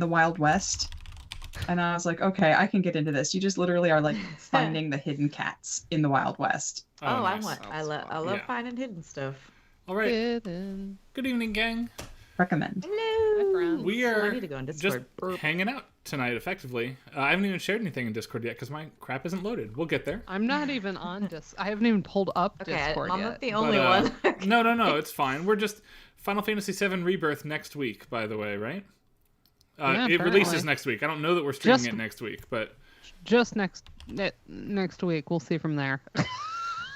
the Wild West. And I was like, okay, I can get into this. You just literally are like finding the hidden cats in the Wild West. Oh, nice. I love finding hidden stuff. All right. Hidden. Good evening, gang. Recommend. Hello. friends. We So I are need to go on just Discord. hanging out tonight, effectively. I haven't even shared anything in Discord yet because my crap isn't loaded. We'll get there. I'm not even on I haven't even pulled up Okay, Discord I'm yet. not the only But, one. No, it's fine. We're just Final Fantasy VII Rebirth next week, by the way, right? Yeah, it releases apparently. next week. I don't know that we're streaming Just- it next week, but Just next week. We'll see from there.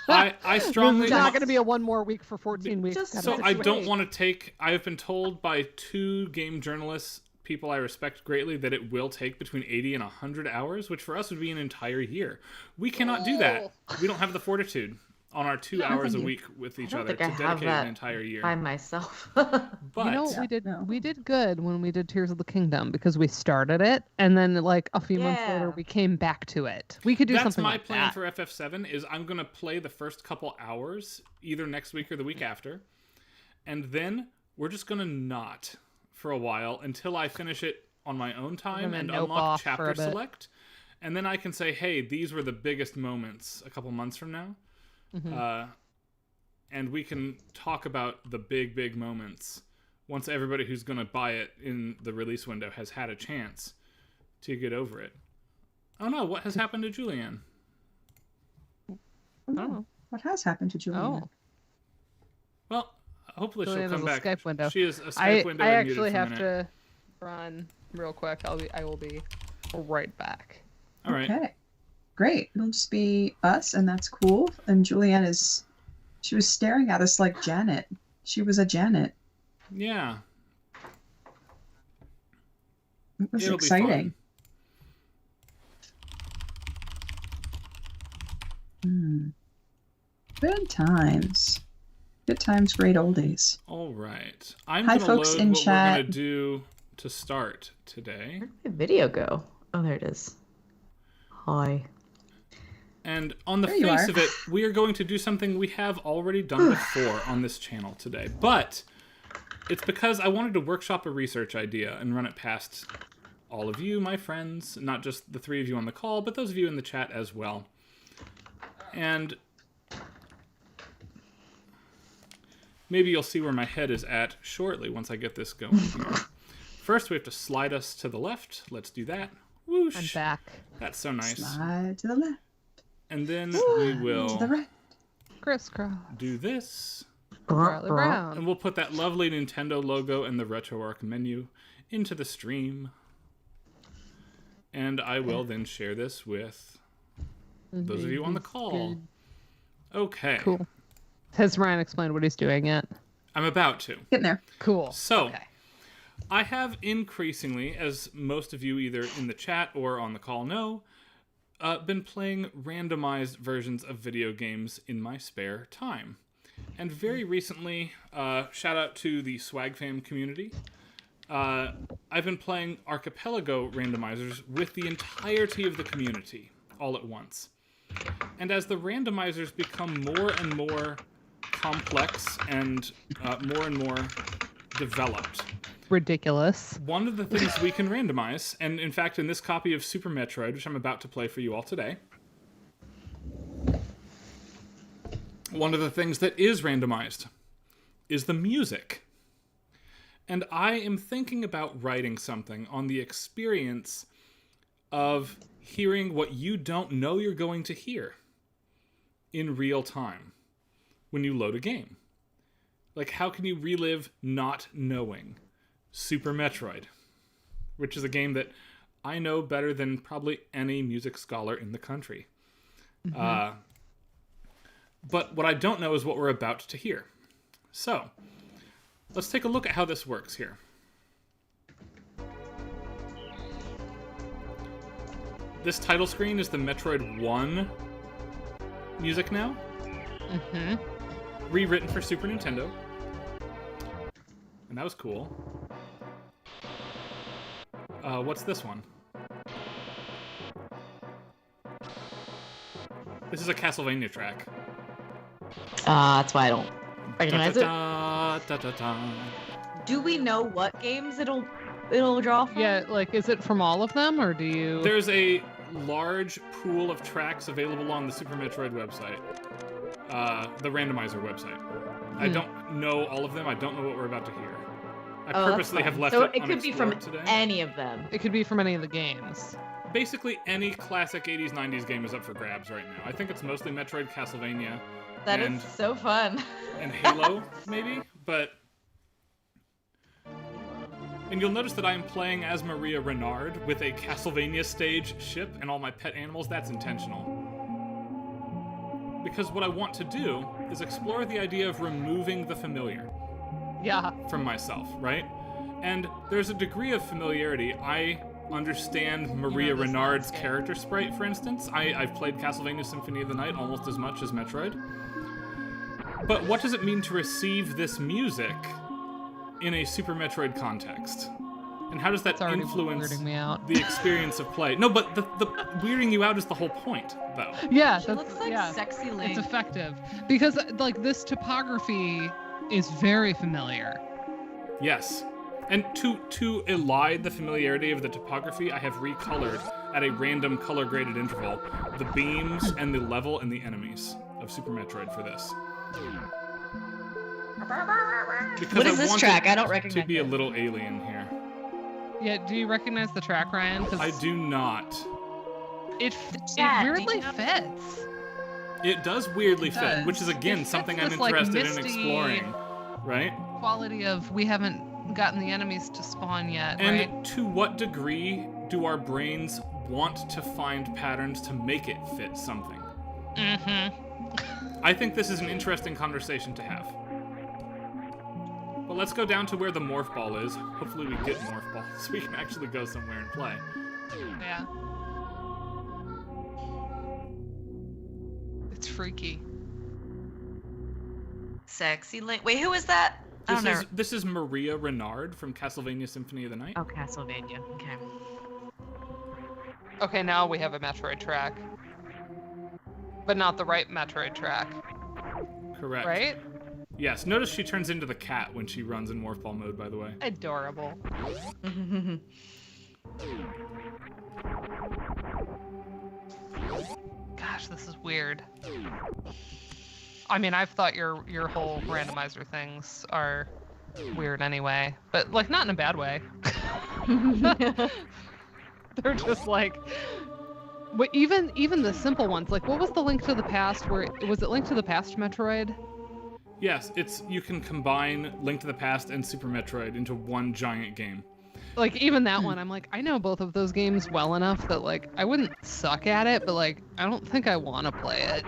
I strongly It's not going to be a one more week for 14 weeks. Just kind of So I situation. don't want to take. I have been told by 2 game journalists, people I respect greatly, that it will take between 80 and 100 hours, which for us would be an entire year. We cannot do that. We don't have the fortitude on our 2 hours a week with each I don't other think to I have dedicate that an entire year. by myself. But You know, Yeah, we did good when we did Tears of the Kingdom because we started it, and then like a few months Yeah. later we came back to it. We could do that's something my like plan that. for FF7 is I'm going to play the first couple hours either next week or the week after, and then we're just going to not for a while until I finish it on my own time gonna and nope unlock off for chapter a bit. select, and then I can say, hey, these were the biggest moments a couple months from now. Mm-hmm. And we can talk about the big moments once everybody who's going to buy it in the release window has had a chance to get over it. Oh no, what has happened to Julianne? Oh. What has happened to Julian? Oh, Well, hopefully Julianne she'll come has a back. Skype window. She is a Skype I window. I and muted actually for a have minute. to run real quick. I will be right back. All right. Okay. Great. It'll just be us, and that's cool. And Julianne she was staring at us like Janet. She was a Janet. Yeah. It was It'll be exciting. Good times. Good times, great oldies. All right. I'm Hi, going to folks load in what we're chat. going to do to start today. Where did my video go? Oh, there it is. Hi. And on the There you face are. of it, we are going to do something we have already done before on this channel today. But it's because I wanted to workshop a research idea and run it past all of you, my friends, not just the 3 of you on the call, but those of you in the chat as well. And maybe you'll see where my head is at shortly once I get this going here. First, we have to slide us to the left. Let's do that. Whoosh. I'm back. That's so nice. Slide to the left, And then we to the will right. Crisscross. do this. Charlie Brown. And we'll put that lovely Nintendo logo and the RetroArch menu into the stream. And I will then share this with those of you on the call. Okay. Cool. Has Ryan explained what he's doing yet? I'm about to. Getting there. Cool. So, Okay. I have increasingly, as most of you either in the chat or on the call know, been playing randomized versions of video games in my spare time. And very recently, shout out to the Swag Fam community, I've been playing Archipelago randomizers with the entirety of the community all at once. And as the randomizers become more and more complex and more developed, Ridiculous. one of the things we can randomize, and in fact in this copy of Super Metroid, which I'm about to play for you all today, one of the things that is randomized is the music. And I am thinking about writing something on the experience of hearing what you don't know you're going to hear in real time when you load a game. Like, how can you relive not knowing Super Metroid, which is a game that I know better than probably any music scholar in the country. But what I don't know is what we're about to hear. So, let's take a look at how this works here. This title screen is the Metroid 1 music now. Rewritten for Super Nintendo. And that was cool. What's this one? This is a Castlevania track. That's why I don't recognize it. Da, da, da, da, da. Do we know what games it'll it'll draw from? Yeah, like, is it from all of them, or do you... There's a large pool of tracks available on the Super Metroid website, the randomizer website. I don't know all of them. I don't know what we're about to hear. I purposely have left so it it could be from today. any of them. It could be from any of the games. Basically, any classic 80s, 90s game is up for grabs right now. I think it's mostly Metroid, Castlevania, That is so fun. and Halo, maybe, but... And you'll notice that I am playing as Maria Renard with a Castlevania stage ship and all my pet animals. That's intentional. Because what I want to do is explore the idea of removing the familiar from myself, right? And there's a degree of familiarity. I understand Maria Renard's character sprite, for instance. I've played Castlevania Symphony of the Night almost as much as Metroid. But what does it mean to receive this music in a Super Metroid context? And how does that influence the experience of play? No, but the weirding you out is the whole point, though. Yeah, She looks like sexy Link. It's effective. Because, like, this topography is very familiar. Yes. And to elide the familiarity of the topography, I have recolored at a random color-graded interval the beams and the level and the enemies of Super Metroid for this. Because What is this track? I don't recognize to be a it. little alien here. Yeah, do you recognize the track, Ryan? 'Cause I do not. It Yeah, weirdly fits. It does weirdly It fit, does. which is again It something fits I'm this, like, interested in misty- exploring, right? Quality of we haven't gotten the enemies to spawn yet, And right? to what degree do our brains want to find patterns to make it fit something? Mm-hmm. I think this is an interesting conversation to have. But let's go down to where the morph ball is. Hopefully we get morph ball so we can actually go somewhere and play. Yeah. It's freaky. Sexy Link. Wait, who is that? I don't know. This is Maria Renard from Castlevania Symphony of the Night. Oh, Castlevania. Okay. Okay, now we have a Metroid track. But not the right Metroid track, Correct. right? Yes, notice she turns into the cat when she runs in morph ball mode, by the way. Adorable. Gosh, this is weird. I mean, I've thought your whole randomizer things are weird anyway, but like not in a bad way. They're just like, but even the simple ones, like what was the Link to the Past? Where was it Link to the Past Metroid? Yes, you can combine Link to the Past and Super Metroid into one giant game. Like even that one, I'm like, I know both of those games well enough that like I wouldn't suck at it, but like I don't think I want to play it.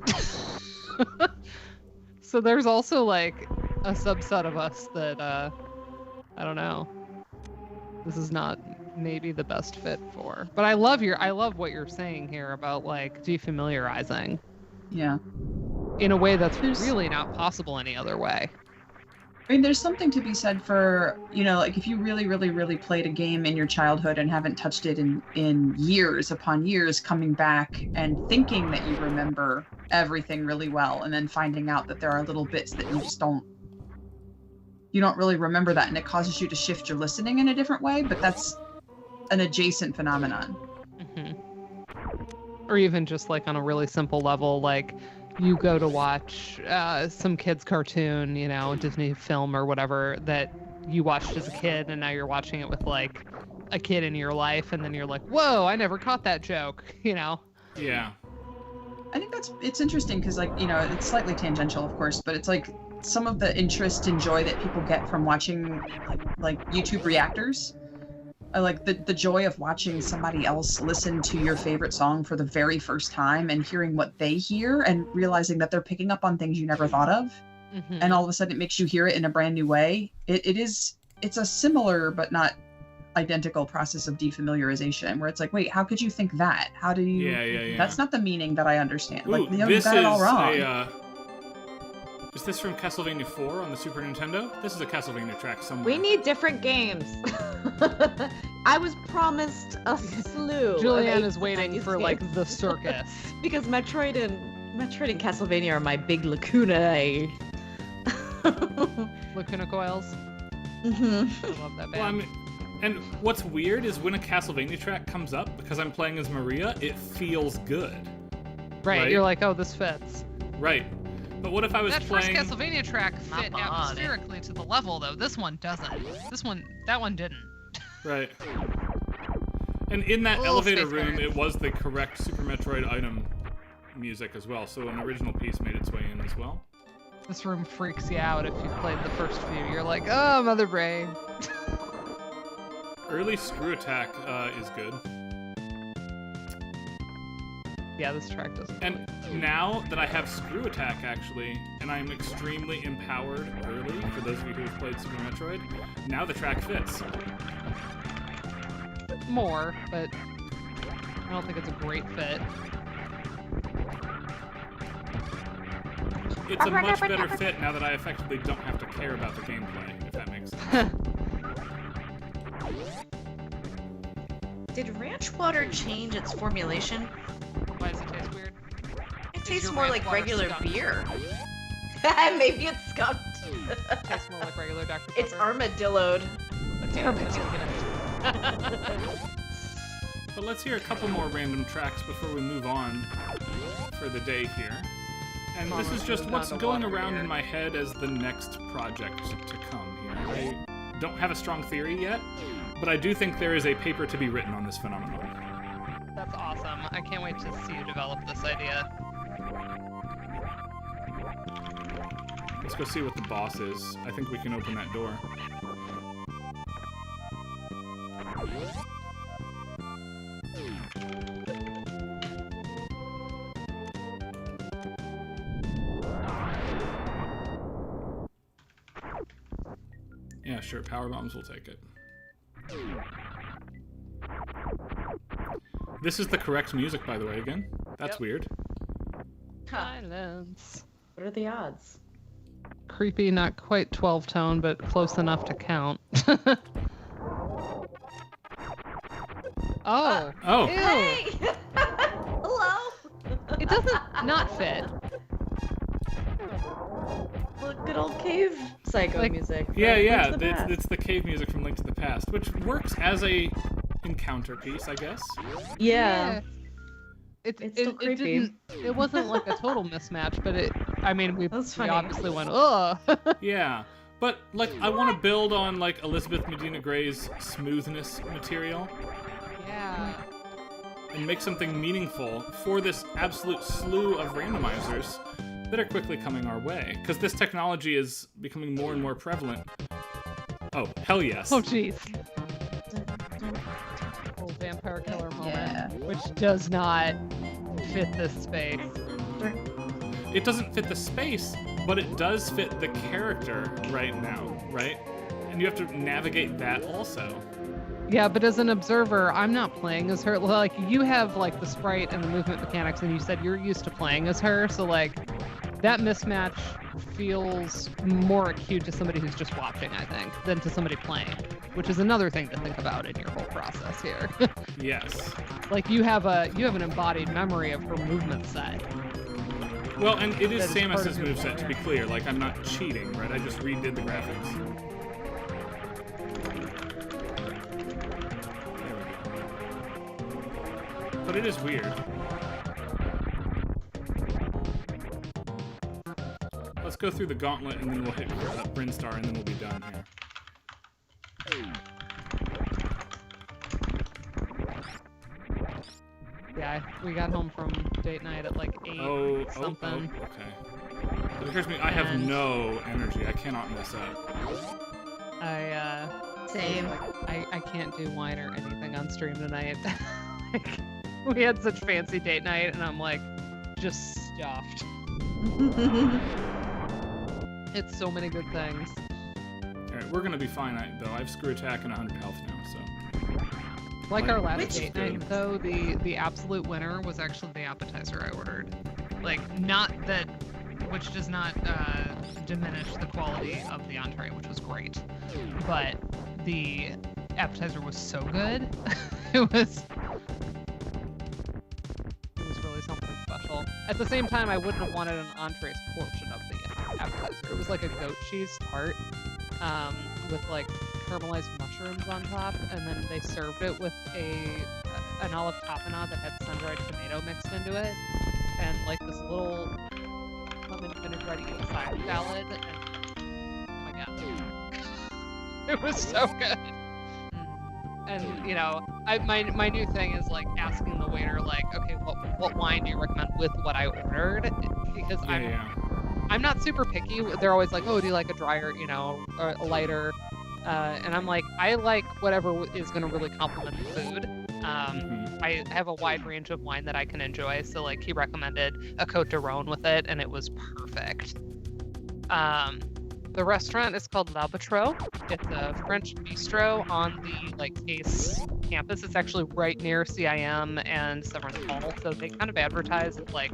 So there's also like a subset of us that I don't know. This is not maybe the best fit for. But I love what you're saying here about like defamiliarizing Yeah. in a way that's really not possible any other way. I mean, there's something to be said for, like if you really, really, really played a game in your childhood and haven't touched it in years upon years, coming back and thinking that you remember everything really well, and then finding out that there are little bits that you don't really remember that, and it causes you to shift your listening in a different way, but that's an adjacent phenomenon. Or even just like on a really simple level, like you go to watch some kid's cartoon, Disney film or whatever that you watched as a kid, and now you're watching it with like a kid in your life, and then you're like, whoa, I never caught that joke, Yeah. I think it's interesting because it's slightly tangential, of course, but it's like some of the interest and joy that people get from watching like YouTube reactors. I like the joy of watching somebody else listen to your favorite song for the very first time and hearing what they hear and realizing that they're picking up on things you never thought of. And all of a sudden it makes you hear it in a brand new way. It's a similar but not identical process of defamiliarization where it's like, wait, how could you think that? How do you... Yeah. That's not the meaning that I understand. Ooh, Like, you this got it all is wrong. Is this from Castlevania 4 on the Super Nintendo? This is a Castlevania track somewhere. We need different games. I was promised a slew. Julianne of is waiting for like the circus. Because Metroid and Castlevania are my big lacunae. Lacuna Coils. Mm-hmm. I love that band. Well, I mean, And what's weird is when a Castlevania track comes up, because I'm playing as Maria, it feels good. Right, you're like, oh, this fits. Right. But what if I was that playing... first Castlevania track fit bad. atmospherically to the level, though. This one doesn't. That one didn't. Right. And in that Little elevator space room, variance. it was the correct Super Metroid item music as well, so an original piece made its way in as well. This room freaks you out if you've played the first few. You're like, oh, Mother Brain. Early Screw Attack is good. Yeah, this track doesn't. And now that I have Screw Attack, actually, and I'm extremely empowered early, for those of you who have played Super Metroid, now the track fits. More, but I don't think it's a great fit. It's a much better fit now that I effectively don't have to care about the gameplay, if that makes sense. Did ranch water change its formulation? Why does it taste weird? It Is tastes your more ranch like water regular skunked? beer. Maybe it's skunked. It tastes more like regular Dr. Pepper. It's armadilloed. It's armadillo. But let's hear a couple more random tracks before we move on for the day here. And this is just what's going around in my head as the next project to come here. I don't have a strong theory yet, but I do think there is a paper to be written on this phenomenon. That's awesome. I can't wait to see you develop this idea. Let's go see what the boss is. I think we can open that door. Yeah, sure. Power bombs will take it. This is the correct music, by the way, again. That's Yep. weird. Silence. What are the odds? Creepy, not quite 12 tone, but close enough to count. Oh. Oh. Ew. Hey! Hello? It doesn't not fit. Look, good old cave psycho Like- music. Yeah, from yeah. Link to the Past. It's the cave music from Link to the Past, which works as a encounter piece, I guess. Yeah. It, It's still creepy. It wasn't like a total mismatch, but I mean, we That's funny. obviously went, ugh. Yeah. But, like, I want to build on, like, Elizabeth Medina Gray's smoothness material Yeah. and make something meaningful for this absolute slew of randomizers that are quickly coming our way. Because this technology is becoming more and more prevalent. Oh, hell yes. Oh, jeez. Old vampire killer moment, Yeah. which does not fit this space. It doesn't fit the space, but it does fit the character right now, right? And you have to navigate that also. Yeah, but as an observer, I'm not playing as her. Like, you have, like, the sprite and the movement mechanics, and you said you're used to playing as her, so, like, that mismatch feels more acute to somebody who's just watching, I think, than to somebody playing, which is another thing to think about in your whole process here. Yes. Like, you have an embodied memory of her movement set. Well, and it is That is part Samus's of your moveset, to be clear. Like, I'm not cheating, right? I just redid the graphics. There we go. But it is weird. Let's go through the gauntlet, and then we'll hit Brinstar, and then we'll be done here. Yeah, we got home from date night at like 8 something. Okay. It occurs to me, I have And- no energy. I cannot mess up. Same. I can't do wine or anything on stream tonight. Like, we had such fancy date night, and I'm like, just stuffed. It's so many good things. Alright, we're gonna be fine, though. I have Screw Attack and 100 health now, so... Like our last Which- date night, though, the absolute winner was actually the appetizer I ordered. Like, not that, which does not diminish the quality of the entree, which was great, but the appetizer was so good. it was really something special. At the same time, I wouldn't have wanted an entree portion of the appetizer. It was like a goat cheese tart with like caramelized mushrooms on top, and then they served it with an olive tapenade that had sun-dried tomato mixed into it, and like this little lemon vinaigrette side salad. And oh my god, it was so good. And you know, my new thing is like asking the waiter, like, okay, what wine do you recommend with what I ordered? Because I'm not super picky. They're always like, oh, do you like a drier, you know, or a lighter? And I'm like, I like whatever is going to really complement the food. I have a wide range of wine that I can enjoy. So like he recommended a Côte de Rhône with it, and it was perfect. The restaurant is called L'Albatros. It's a French bistro on the Case campus. It's actually right near CIM and Severance Hall. So they kind of advertise it like,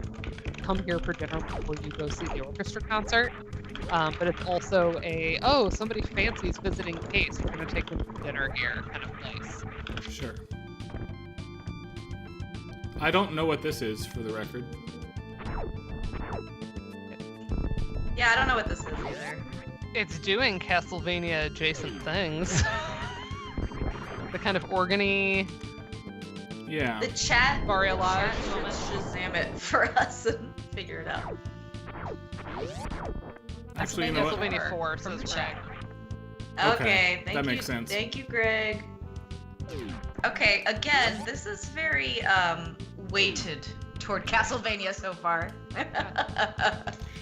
come here for dinner before you go see the orchestra concert. But it's also somebody fancies visiting Case, we're going to take them to dinner here kind of place. Sure. I don't know what this is, for the record. Yeah, I don't know what this is either. It's doing Castlevania adjacent things. The kind of organy. Yeah. The chat should moment. Shazam it for us and figure it out. Actually, you know what? Castlevania 4 From says the Greg. chat. Okay, thank that you. makes sense. Thank you, Greg. Okay, again, this is very weighted toward Castlevania so far.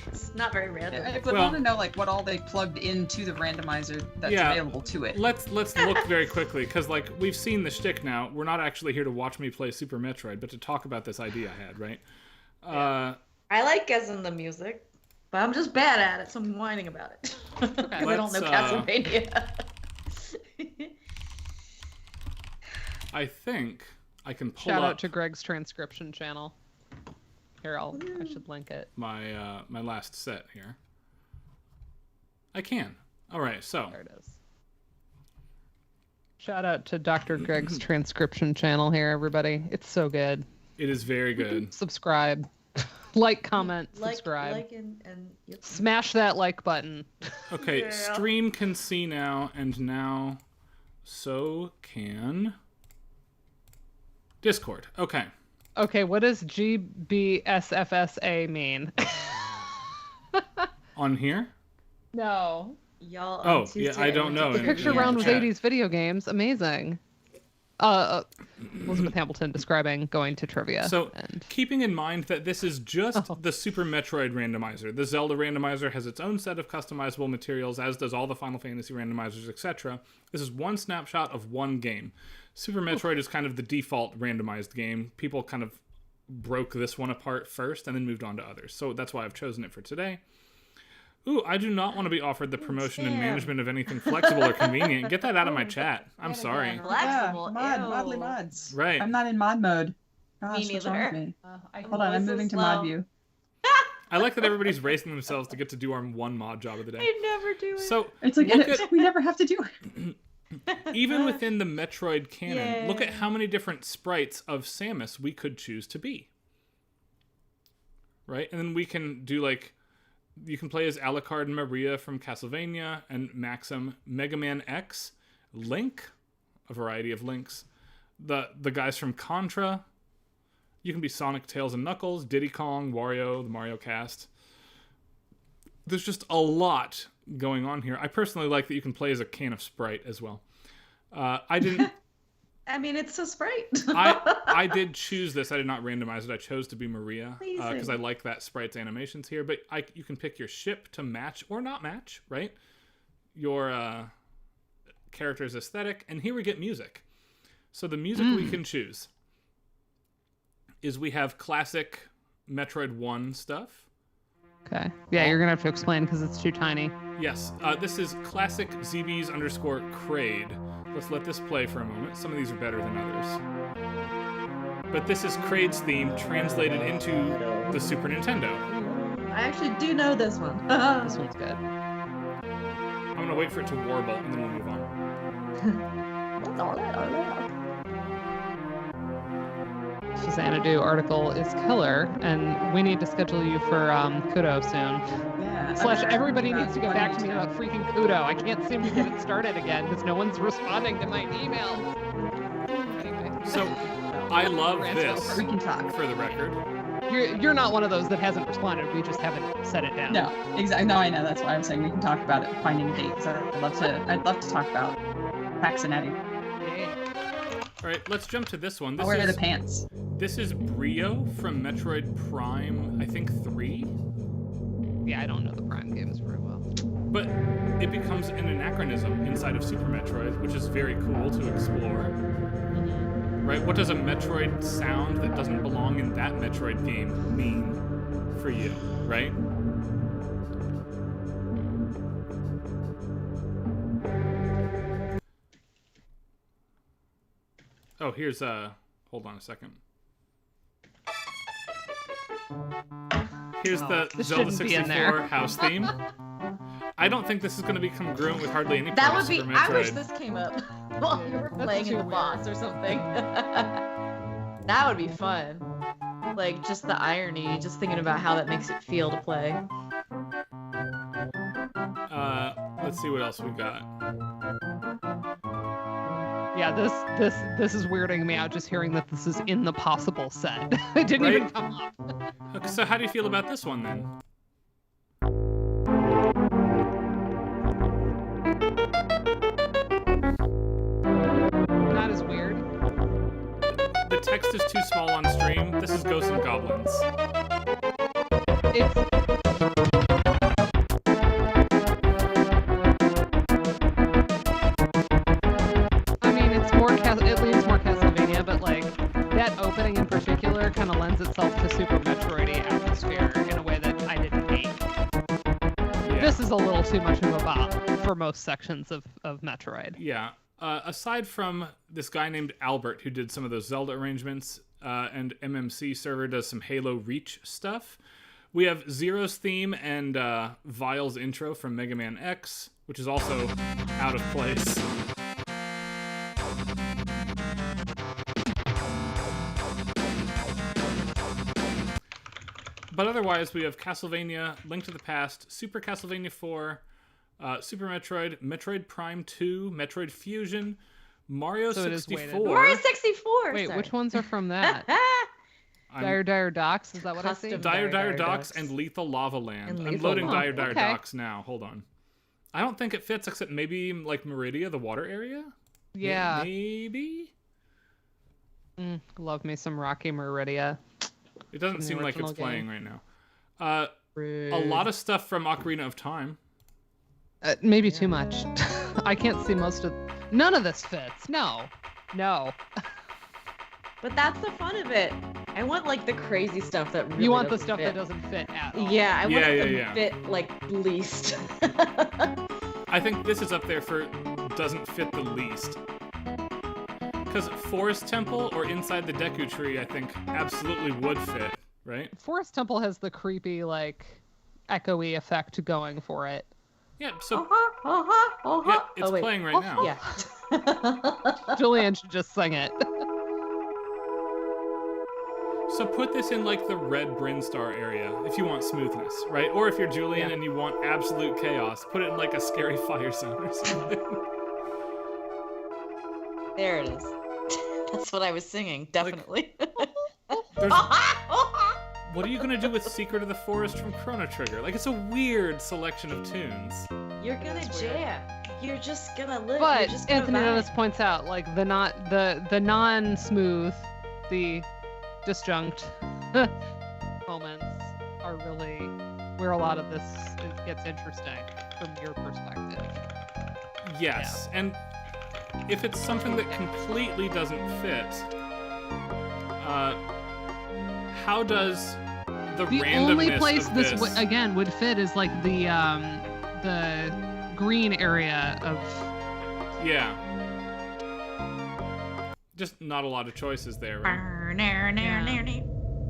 It's not very random. I want to know like what all they plugged into the randomizer that's available to it. Let's look very quickly, because like we've seen the shtick now. We're not actually here to watch me play Super Metroid, but to talk about this idea I had, right? I like guessing the music, but I'm just bad at it, so I'm whining about it. Okay. I don't know Castlevania. I think I can pull Shout up out to Greg's transcription channel. Here, I should link it. my my last set here. I can. All right, so There it is. Shout out to Dr. Greg's transcription channel here, everybody. It's so good. it is very good. Subscribe. Like, comment, subscribe. Like and yep. Smash that like button. Okay, Yeah. stream can see now, and now so can Discord. Okay. Okay, what does GBSFSA mean? On here? No. Y'all Oh, on Tuesday yeah, I don't know. The in- picture in round was chat. 80s video games. Amazing. Elizabeth Hamilton describing going to trivia. So, and keeping in mind that this is just the Super Metroid randomizer. The Zelda randomizer has its own set of customizable materials, as does all the Final Fantasy randomizers, etc. This is one snapshot of one game. Super Metroid is kind of the default randomized game. People kind of broke this one apart first and then moved on to others. So that's why I've chosen it for today. Ooh, I do not want to be offered the promotion and Sam. management of anything flexible or convenient. Get that out of my chat. I'm sorry. Flexible. Modly ew. mods. Right. I'm not in mod mode. Gosh, Me what's wrong with neither. me? I Hold on, I'm voice moving is to low. mod view. I like that everybody's racing themselves to get to do our one mod job of the day. I never do it. So, It's like look at, we never have to do it. even within the Metroid canon, look at Yay. how many different sprites of Samus we could choose to be. Right? And then we can do like, you can play as Alucard and Maria from Castlevania, and Maxim, Mega Man X, Link, a variety of Links, the guys from Contra. You can be Sonic, Tails, and Knuckles, Diddy Kong, Wario, the Mario cast. There's just a lot going on here. I personally like that you can play as a can of Sprite as well. I didn't. I mean, it's a sprite. I did choose this. I did not randomize it. I chose to be Maria because Amazing. I like that sprite's animations here. But you can pick your ship to match or not match, right? Your character's aesthetic. And here we get music. So the music we can choose is we have classic Metroid 1 stuff. okay. Yeah, you're going to have to explain because it's too tiny. Yes, this is classic ZBs_Crade. Let's let this play for a moment. Some of these are better than others. But this is Crade's theme translated into the Super Nintendo. I actually do know this one. This one's good. I'm going to wait for it to warble and then we'll move on. Xanadu article is killer, and we need to schedule you for Kudo soon. Yeah. Slash, everybody needs to get back to me about freaking Kudo. I can't seem to get it started again because no one's responding to my emails. Anyway. So, I love Rant this, over. We can talk. for the record. You're not one of those that hasn't responded. We just haven't set it down. No, exactly. No, I know. That's why I'm saying we can talk about it. Finding dates. I'd love to talk about Paxonetti. All right, let's jump to this one. I'll wear the pants. This is Brio from Metroid Prime, I think 3? Yeah, I don't know the Prime games very well. But it becomes an anachronism inside of Super Metroid, which is very cool to explore. Right? What does a Metroid sound that doesn't belong in that Metroid game mean for you, right? Oh, here's hold on a second. Here's the this Zelda shouldn't be in there. 64 house theme. I don't think this is going to be congruent with hardly any That part would of be. Super I wish Metroid. this came up while you were That's playing in too the weird. boss or something. That would be fun. Like just the irony, just thinking about how that makes it feel to play. Let's see what else we got. Yeah, this is weirding me out just hearing that this is in the possible set. It didn't Right? even come up. Okay, so how do you feel about this one then? Not as weird. The text is too small on stream. This is Ghosts and Goblins. It's I mean, it's more it leans more Castlevania, but like that opening in particular kind of lends itself to Super Metroid-y atmosphere in a way that I didn't hate. Yeah. This is a little too much of a bop for most sections of Metroid. Yeah. Aside from this guy named Albert who did some of those Zelda arrangements, and MMC server does some Halo Reach stuff, we have Zero's theme and Vile's intro from Mega Man X, which is also out of place. But otherwise, we have Castlevania, Link to the Past, Super Castlevania 4, Super Metroid, Metroid Prime 2, Metroid Fusion, Mario So it is 64. weighted. Mario 64. Wait, sorry. which ones are from that? I'm- Dire Docks? Is that what I see? Custom Dire Dire Docks Docks. and Lethal Lava Land. And I'm Lethal loading Lava. Dire Okay. Docks now. Hold on. I don't think it fits except maybe like Meridia, the water area? Yeah. Maybe? Love me some Rocky Meridia. It doesn't From the seem like it's original playing game. right now. A lot of stuff from Ocarina of Time. Maybe too much. I can't see most of. None of this fits. No. But that's the fun of it. I want like the crazy stuff that really You want the doesn't stuff fit. that doesn't fit at all. Yeah, I want Yeah, it to yeah. fit like least. I think this is up there for doesn't fit the least. Because Forest Temple or Inside the Deku Tree, I think, absolutely would fit, right? Forest Temple has the creepy, like, echoey effect going for it. Yeah, so uh-huh. yeah, it's Oh, wait. playing right now. Yeah. Julian should just sing it. So put this in like the red Brinstar area if you want smoothness, right? Or if you're Julian and you want absolute chaos, put it in like a scary fire zone or something. There it is. That's what I was singing, definitely. There's- What are you gonna do with Secret of the Forest from Chrono Trigger? Like, it's a weird selection of tunes. You're gonna jam. You're just gonna live. But You're just gonna Anthony vibe. Dennis points out, like, the non-smooth, the disjunct moments are really where a lot of this gets interesting from your perspective. Yes, and if it's something that completely doesn't fit, how does the The randomness only place of this this... again would fit is like the green area of. Yeah. Just not a lot of choices there, right?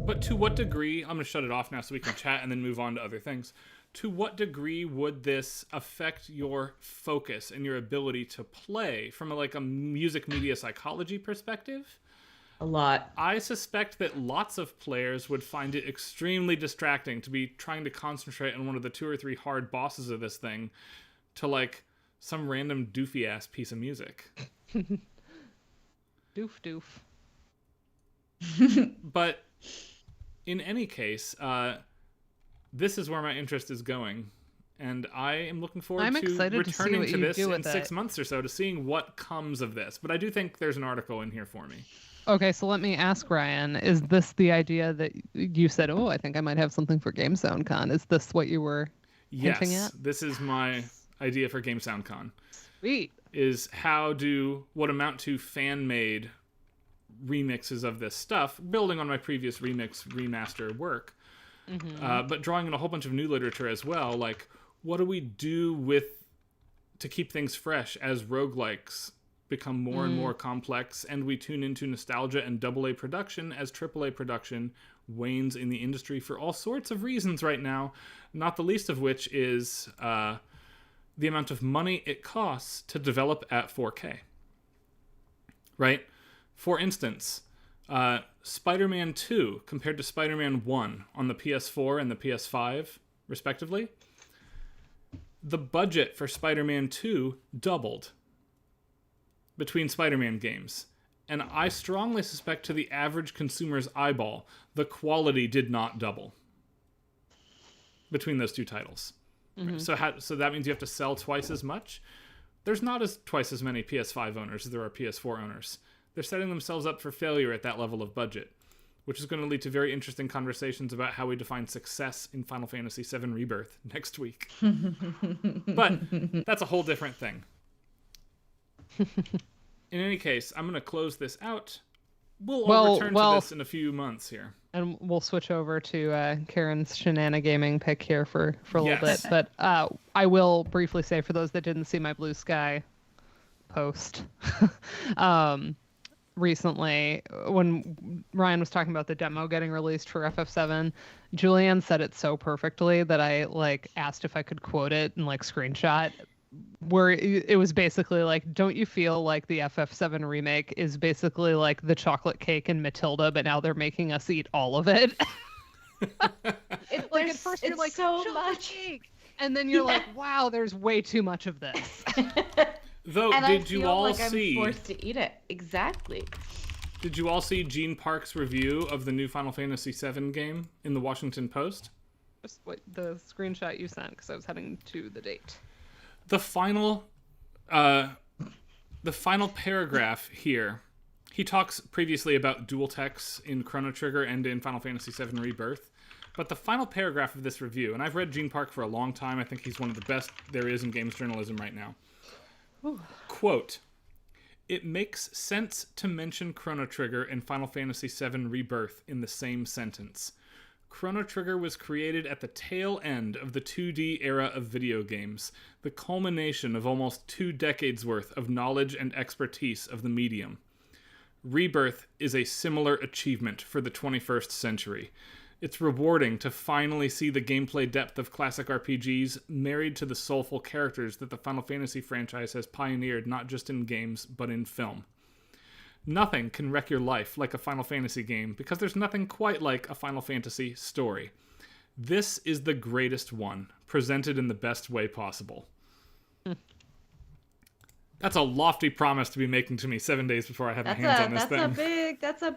But to what degree, I'm going to shut it off now so we can chat and then move on to other things. To what degree would this affect your focus and your ability to play from a music media psychology perspective? A lot. I suspect that lots of players would find it extremely distracting to be trying to concentrate on one of the 2 or 3 hard bosses of this thing to, like, some random doofy-ass piece of music. Doof. But in any case, this is where my interest is going. And I am looking forward I'm to excited to see returning what to you this do in with 6 it. months or so to seeing what comes of this. But I do think there's an article in here for me. Okay, so let me ask Ryan, is this the idea that you said, oh, I think I might have something for Game Sound Con? Is this what you were hinting Yes, at? this is my idea for Game Sound Con. Sweet. Is how do what amount to fan-made remixes of this stuff, building on my previous remaster work, but drawing in a whole bunch of new literature as well. Like, what do we do to keep things fresh as roguelikes become more and more complex, and we tune into nostalgia and AA production as AAA production wanes in the industry for all sorts of reasons right now, not the least of which is the amount of money it costs to develop at 4K. Right? For instance, Spider-Man 2 compared to Spider-Man 1 on the PS4 and the PS5, respectively, the budget for Spider-Man 2 doubled between Spider-Man games. And I strongly suspect to the average consumer's eyeball, the quality did not double between those two titles. So that means you have to sell twice as much? There's not twice as many PS5 owners as there are PS4 owners. They're setting themselves up for failure at that level of budget, which is going to lead to very interesting conversations about how we define success in Final Fantasy VII Rebirth next week. But that's a whole different thing. In any case, I'm going to close this out. We'll return to this in a few months here. And we'll switch over to Karen's Shenanigaming pick here for a little bit. But I will briefly say, for those that didn't see my Blue Sky post, recently, when Ryan was talking about the demo getting released for FF7, Julianne said it so perfectly that I asked if I could quote it and screenshot, where it was basically like, don't you feel like the FF7 remake is basically like the chocolate cake in Matilda, but now they're making us eat all of it? At first you're like, so chocolate much cake, and then you're like, wow, there's way too much of this. Though, And did I you feel all like see? I'm forced to eat it. Exactly. Did you all see Gene Park's review of the new Final Fantasy VII game in the Washington Post? Just what the screenshot you sent, because I was heading to the date. The final paragraph here, he talks previously about dual techs in Chrono Trigger and in Final Fantasy VII Rebirth, but the final paragraph of this review, and I've read Gene Park for a long time, I think he's one of the best there is in games journalism right now. Ooh. Quote, "It makes sense to mention Chrono Trigger and Final Fantasy VII Rebirth in the same sentence. Chrono Trigger was created at the tail end of the 2D era of video games, the culmination of almost 2 decades worth of knowledge and expertise of the medium. Rebirth is a similar achievement for the 21st century. It's rewarding to finally see the gameplay depth of classic RPGs married to the soulful characters that the Final Fantasy franchise has pioneered not just in games, but in film. Nothing can wreck your life like a Final Fantasy game because there's nothing quite like a Final Fantasy story. This is the greatest one, presented in the best way possible." That's a lofty promise to be making to me 7 days before I have my hands on this thing. That's a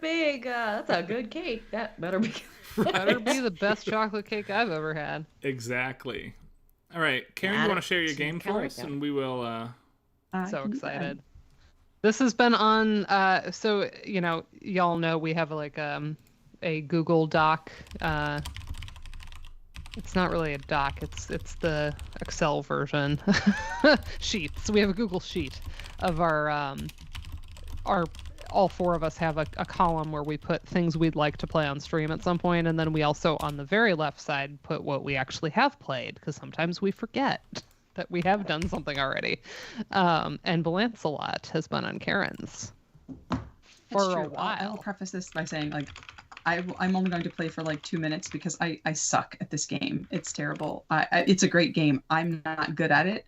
good cake. That better be. Better be the best chocolate cake I've ever had. Exactly. All right, Karen, you want to share your game for us, and we will. So excited. This has been on. So y'all know we have a Google Doc. It's not really a doc. It's the Excel version sheet. So we have a Google sheet of our all 4 of us have a column where we put things we'd like to play on stream at some point, and then we also on the very left side put what we actually have played, because sometimes we forget that we have done something already. And Balancelot has been on Karen's for a while. I'll preface this by saying, I'm only going to play for 2 minutes because I suck at this game. It's terrible. It's a great game. I'm not good at it.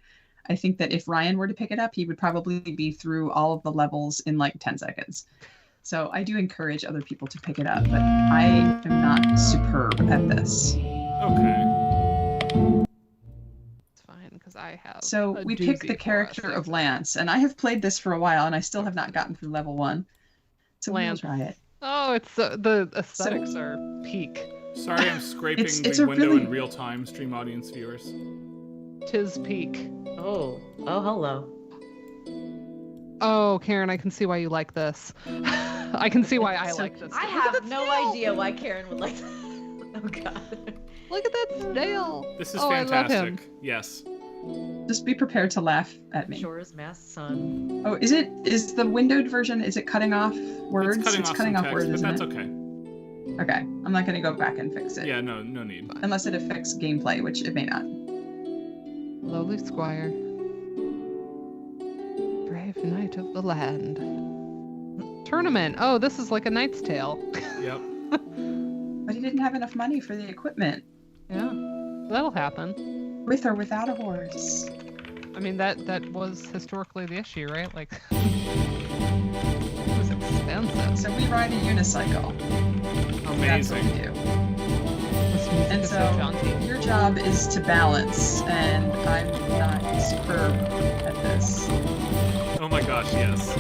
I think that if Ryan were to pick it up, he would probably be through all of the levels in 10 seconds. So I do encourage other people to pick it up, but I am not superb at this. Okay. It's fine because I have. So a we picked doozy the for character us. of Lance, and I have played this for a while, and I still have not gotten through level 1. So Lance. we'll try it. Oh, it's the aesthetics are peak. Sorry, I'm scraping It's the a window really- in real time, stream audience viewers. Tis peak. Oh, hello. Oh, Karen, I can see why you like this. I can see why I So- like this. I Look at have that no snail! idea why Karen would like that. Oh god. Look at that snail. This is Oh, I love him. fantastic. Yes. Just be prepared to laugh at me. Shore's masked son. Oh, is the windowed version, is it cutting off words? It's cutting off some words, text, but isn't that's it? okay. Okay, I'm not gonna go back and fix it. Yeah, no need. Unless it affects gameplay, which it may not. Lowly squire. Brave knight of the land. Tournament. Oh, this is like a Knight's Tale. Yep. But he didn't have enough money for the equipment, Yeah, that'll happen. with or without a horse. I mean, that was historically the issue, right? Like, it was expensive. So we ride a unicycle. That's what Amazing. we do. This music And is so jaunty. your job is to balance, and I'm not superb at this. Oh my gosh, yes.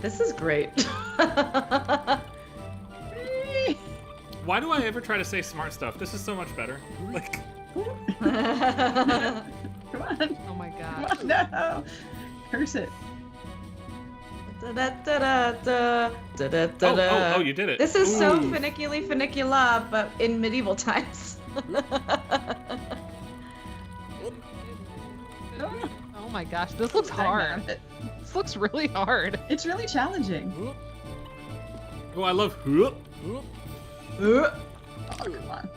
This is great. Why do I ever try to say smart stuff? This is so much better. Like, Come on, Oh my come god. on, no! Curse it. oh, you did it. This is so Ooh. funicula, but in medieval times. Oh my gosh, this looks hard. This looks really hard. It's really challenging. Oh, I love whoop. Oh, come on.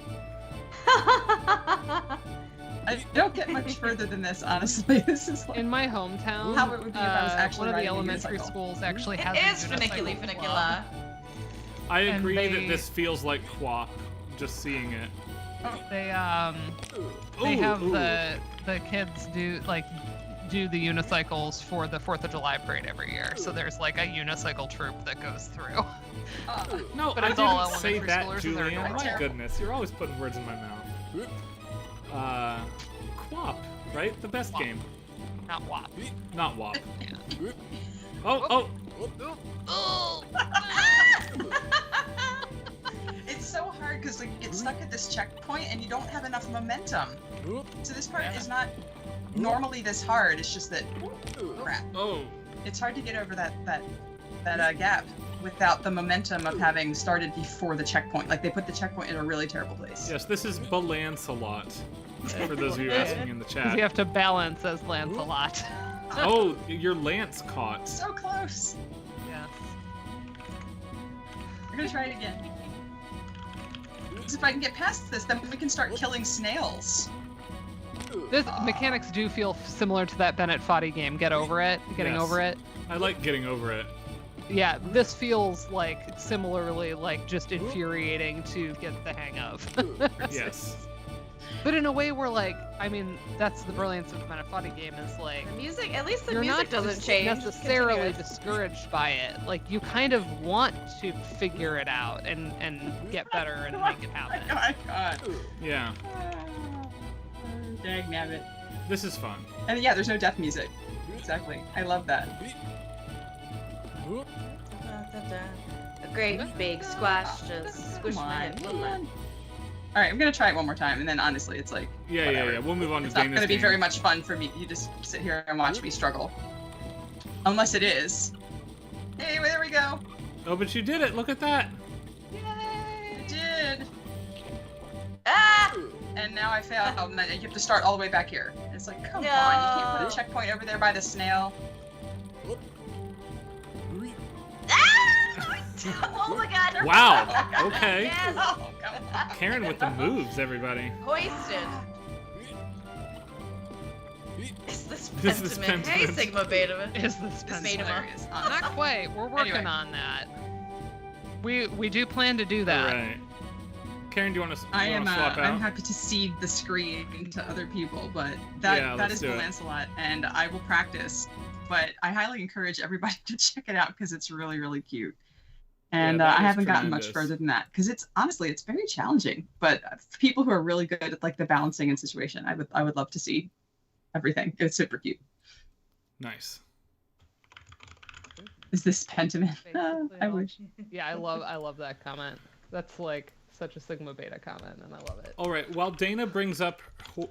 I don't get much further than this, honestly. This is like In my hometown, How it would be if I was actually one of the riding a elementary unicycle. schools actually It has is a unicycle club. funicula. I And agree they- that this feels like QWOP, just seeing it. They Ooh, have ooh. the kids do the unicycles for the 4th of July parade every year. So there's like a unicycle troop that goes through. No, But I it's all didn't say elementary that, schoolers and they're Julian. adults. My goodness, you're always putting words in my mouth. QWOP, right? The best QWOP. game. Not WAP. Not WOP. Yeah. Oh, It's so hard because like, you get stuck at this checkpoint and you don't have enough momentum. So this part is not normally this hard. It's just that crap. oh. It's hard to get over that gap without the momentum of having started before the checkpoint. Like they put the checkpoint in a really terrible place. Yes, this is Balance-a-lot. For those of you asking in the Because you chat. have to balance as Lancelot. Oh, your lance caught. So close. Yes. We're gonna try it again. Because if I can get past this, then we can start killing snails. This mechanics do feel similar to that Bennett Foddy game. Get over it. Getting Yes. over it. I like getting over it. Yeah, this feels like similarly like just infuriating to get the hang of. Yes. But in a way where like, I mean, that's the brilliance of the Bennett Foddy game is like The music, at least the you're music not doesn't change. It's necessarily continuous. discouraged by it. Like you kind of want to figure it out and get better and make it happen. Oh my god. Yeah. Dag nabbit. This is fun. And yeah, there's no death music. Exactly. I love that. A great big squash just squish Come my on, head. come on. Alright, I'm gonna try it one more time, and then honestly, it's like, Yeah, whatever. yeah. We'll move on to It's not Dana's gonna be game. very much fun for me. You just sit here and watch me struggle. Unless it is. Hey, well, there we go. Oh, but you did it. Look at that. I did. Ah! And now I failed, and then you have to start all the way back here. And it's like, come on, you No. can't put a checkpoint over there by the snail. Ah! Oh my god. Wow. Okay. Yes. Oh, come on. Karen with the moves, everybody. Hoisted. Is this This is Pentiment? Hey, Pentiment. Sigma Beta. Is this This Pentiment? made him up. Hilarious, Not honestly. quite. We're working Anyway. on that. We do plan to do that. All right. Karen, do you want to I am. swap I'm out? happy to cede the screen to other people, but that is the Lancelot, and I will practice. But I highly encourage everybody to check it out because it's really, really cute. And that I is haven't gotten much tremendous. further than that because it's very challenging. But for people who are really good at like the balancing and situation, I would love to see everything. It's super cute. Nice. Is this Pentiment? Basically I all- wish. Yeah, I love that comment. That's like such a Sigma Beta comment, and I love it. All right. While Dana brings up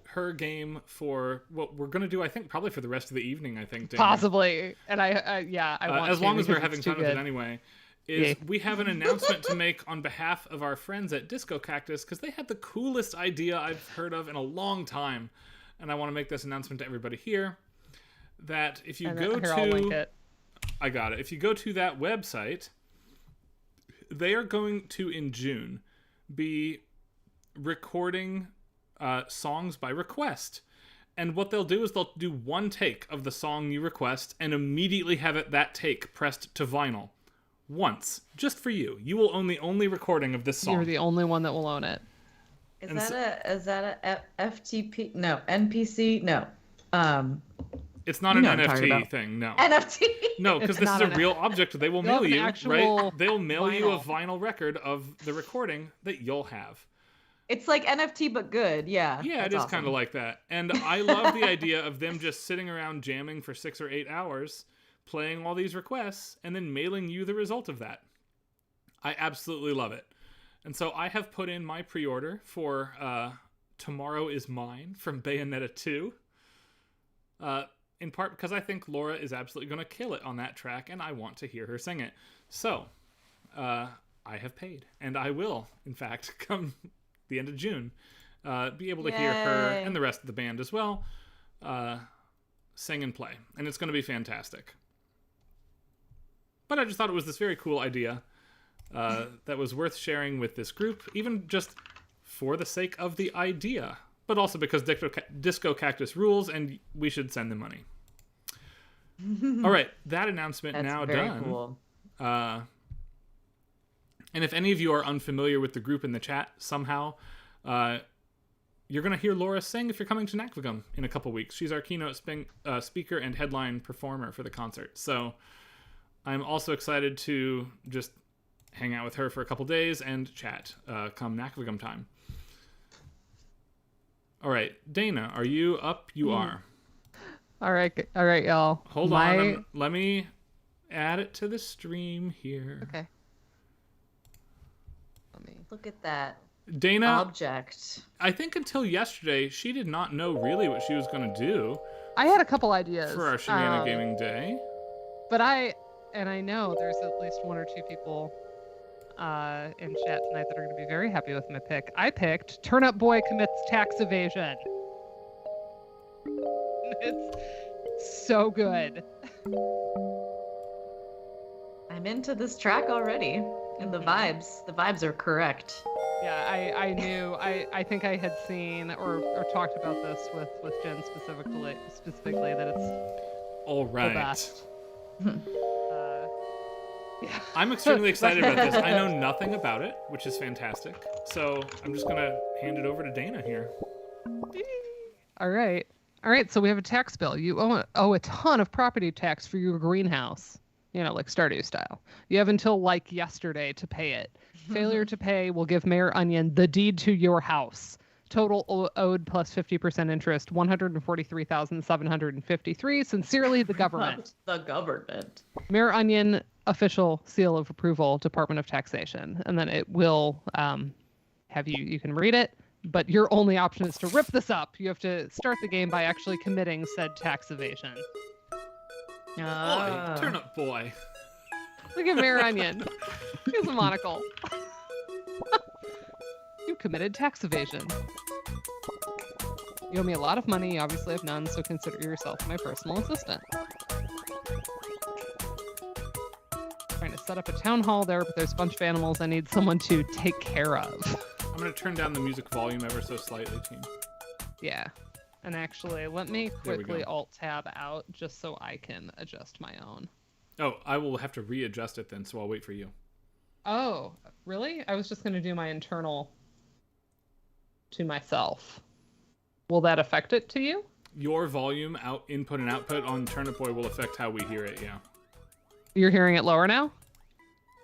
her game for what we're gonna do, I think probably for the rest of the evening. I think Dana. Possibly, and I want as to, long as we're because having it's too fun with it good. anyway. Yeah. We have an announcement to make on behalf of our friends at Disco Cactus because they had the coolest idea I've heard of in a long time, and I want to make this announcement to everybody here. That if you And go here, I'll link to, it. I got it. If you go to that website, they are going to in June be recording songs by request. And what they'll do is they'll do one take of the song you request and immediately have that take pressed to vinyl. Once. Just for you. You will own the only recording of this song. You're the only one that will own it. Is And that a FTP? No, NPC? No. It's not You an know what I'm talking NFT about. thing, no. NFT. No, because It's this is not a an- real object they will They'll mail have an you, actual right? They'll mail you a vinyl. vinyl record of the recording that you'll have. It's like NFT but good. Yeah. Yeah, that's it is awesome. kind of like that. And I love the idea of them just sitting around jamming for 6 or 8 hours, playing all these requests, and then mailing you the result of that. I absolutely love it. And so I have put in my pre-order for Tomorrow Is Mine from Bayonetta 2. In part because I think Laura is absolutely going to kill it on that track, and I want to hear her sing it. So, I have paid, and I will, in fact, come the end of June, be able to hear her Yay. and the rest of the band as well sing and play. And it's going to be fantastic. But I just thought it was this very cool idea that was worth sharing with this group, even just for the sake of the idea, but also because Disco Cactus rules and we should send them money. All right, that announcement That's now very done. cool. And if any of you are unfamiliar with the group in the chat somehow, you're going to hear Laura sing if you're coming to Nakvagum in a couple weeks. She's our keynote speaker and headline performer for the concert. So I'm also excited to just hang out with her for a couple days and chat come Nakvagum time. All right, Dana, are you up? You are. All right, y'all. Hold on. Let me add it to the stream here. Okay. Let me. Look at that Dana, object. I think until yesterday, she did not know really what she was going to do I had a couple ideas for our Shenanigaming Day. but I know there's at least one or two people in chat tonight that are going to be very happy with my pick. I picked Turn Up Boy Commits Tax Evasion. It's so good. I'm into this track already. And the vibes are correct. Yeah, I knew. I think I had seen or talked about this with Jen specifically that it's All the right. best. Yeah. I'm extremely excited about this. I know nothing about it, which is fantastic. So I'm just going to hand it over to Dana here. All right. So we have a tax bill. You owe a ton of property tax for your greenhouse. Like Stardew style. You have until like yesterday to pay it. Failure to pay will give Mayor Onion the deed to your house. Total owed plus 50% interest, $143,753. Sincerely, the government. The government. Mayor Onion, official seal of approval, Department of Taxation. And then it will have you can read it, but your only option is to rip this up. You have to start the game by actually committing said tax evasion. Boy, turn up, boy. Look at Mayor Onion. He has a monocle. You committed tax evasion. You owe me a lot of money. You obviously have none, so consider yourself my personal assistant. Trying to set up a town hall there, but there's a bunch of animals I need someone to take care of. I'm going to turn down the music volume ever so slightly, team. Yeah. And actually, let me There we quickly go. Alt-tab out just so I can adjust my own. Oh, I will have to readjust it then, so I'll wait for you. Oh, really? I was just going to do my internal to myself. Will that affect it to you? Your volume, input and output on Turnip Boy will affect how we hear it, yeah. You're hearing it lower now?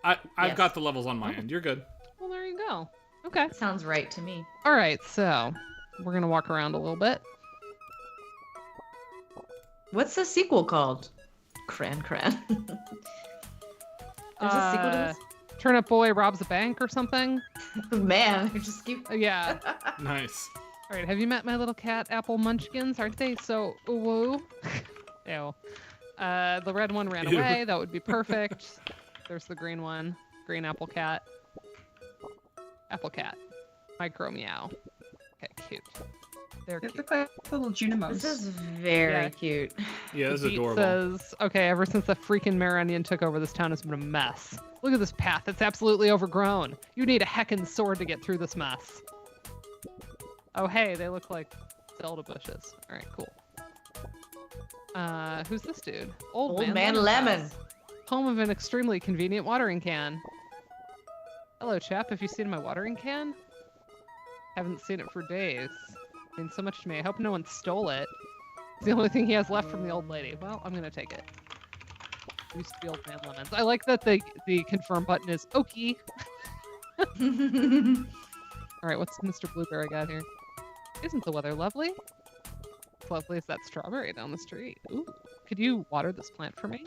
I've Yes. got the levels on my end. You're good. Well, there you go. Okay. Sounds right to me. All right, so we're going to walk around a little bit. What's the sequel called? Cran. There's a sequel to Turnip Boy robs a bank or something? this? Man, I just keep. Yeah. Nice. All right, have you met my little cat, Apple Munchkins? Aren't they so woo? Ew. The red one ran Ew. away. That would be perfect. There's the green one. Green apple cat. Apple cat. Micro meow. Okay, cute. They're They cute. look like little Junimos. This is very Yeah. cute. Yeah, this is Beat adorable. says, okay, ever since the freaking Maronian took over, this town has been a mess. Look at this path. It's absolutely overgrown. You need a heckin' sword to get through this mess. Oh, hey, they look like Zelda bushes. All right, cool. Who's this dude? Old Man Lemon. House. Home of an extremely convenient watering can. Hello, chap. Have you seen my watering can? Haven't seen it for days. Means so much to me. I hope no one stole it. It's the only thing he has left from the old lady. Well, I'm gonna take it. Used to be Old Man Lemons. I like that the confirm button is okie. All right, what's Mr. Blueberry got here? Isn't the weather lovely? As lovely as that strawberry down the street. Ooh, could you water this plant for me?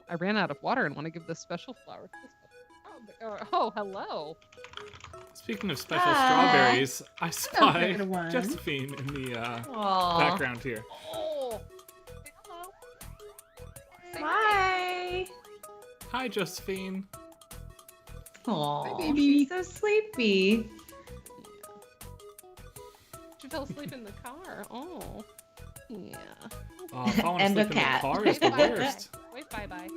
I ran out of water and want to give this special flower to this. Oh, hello. Speaking of special Hi. strawberries, I spy little one. Josephine in the Aw. background here. Oh, say hello. Say Bye. Hi, Josephine. Aw, Hi, baby. she's so sleepy. She fell asleep in the car. Oh, yeah. Oh, falling And asleep a in cat. the car is the worst. Wave bye-bye.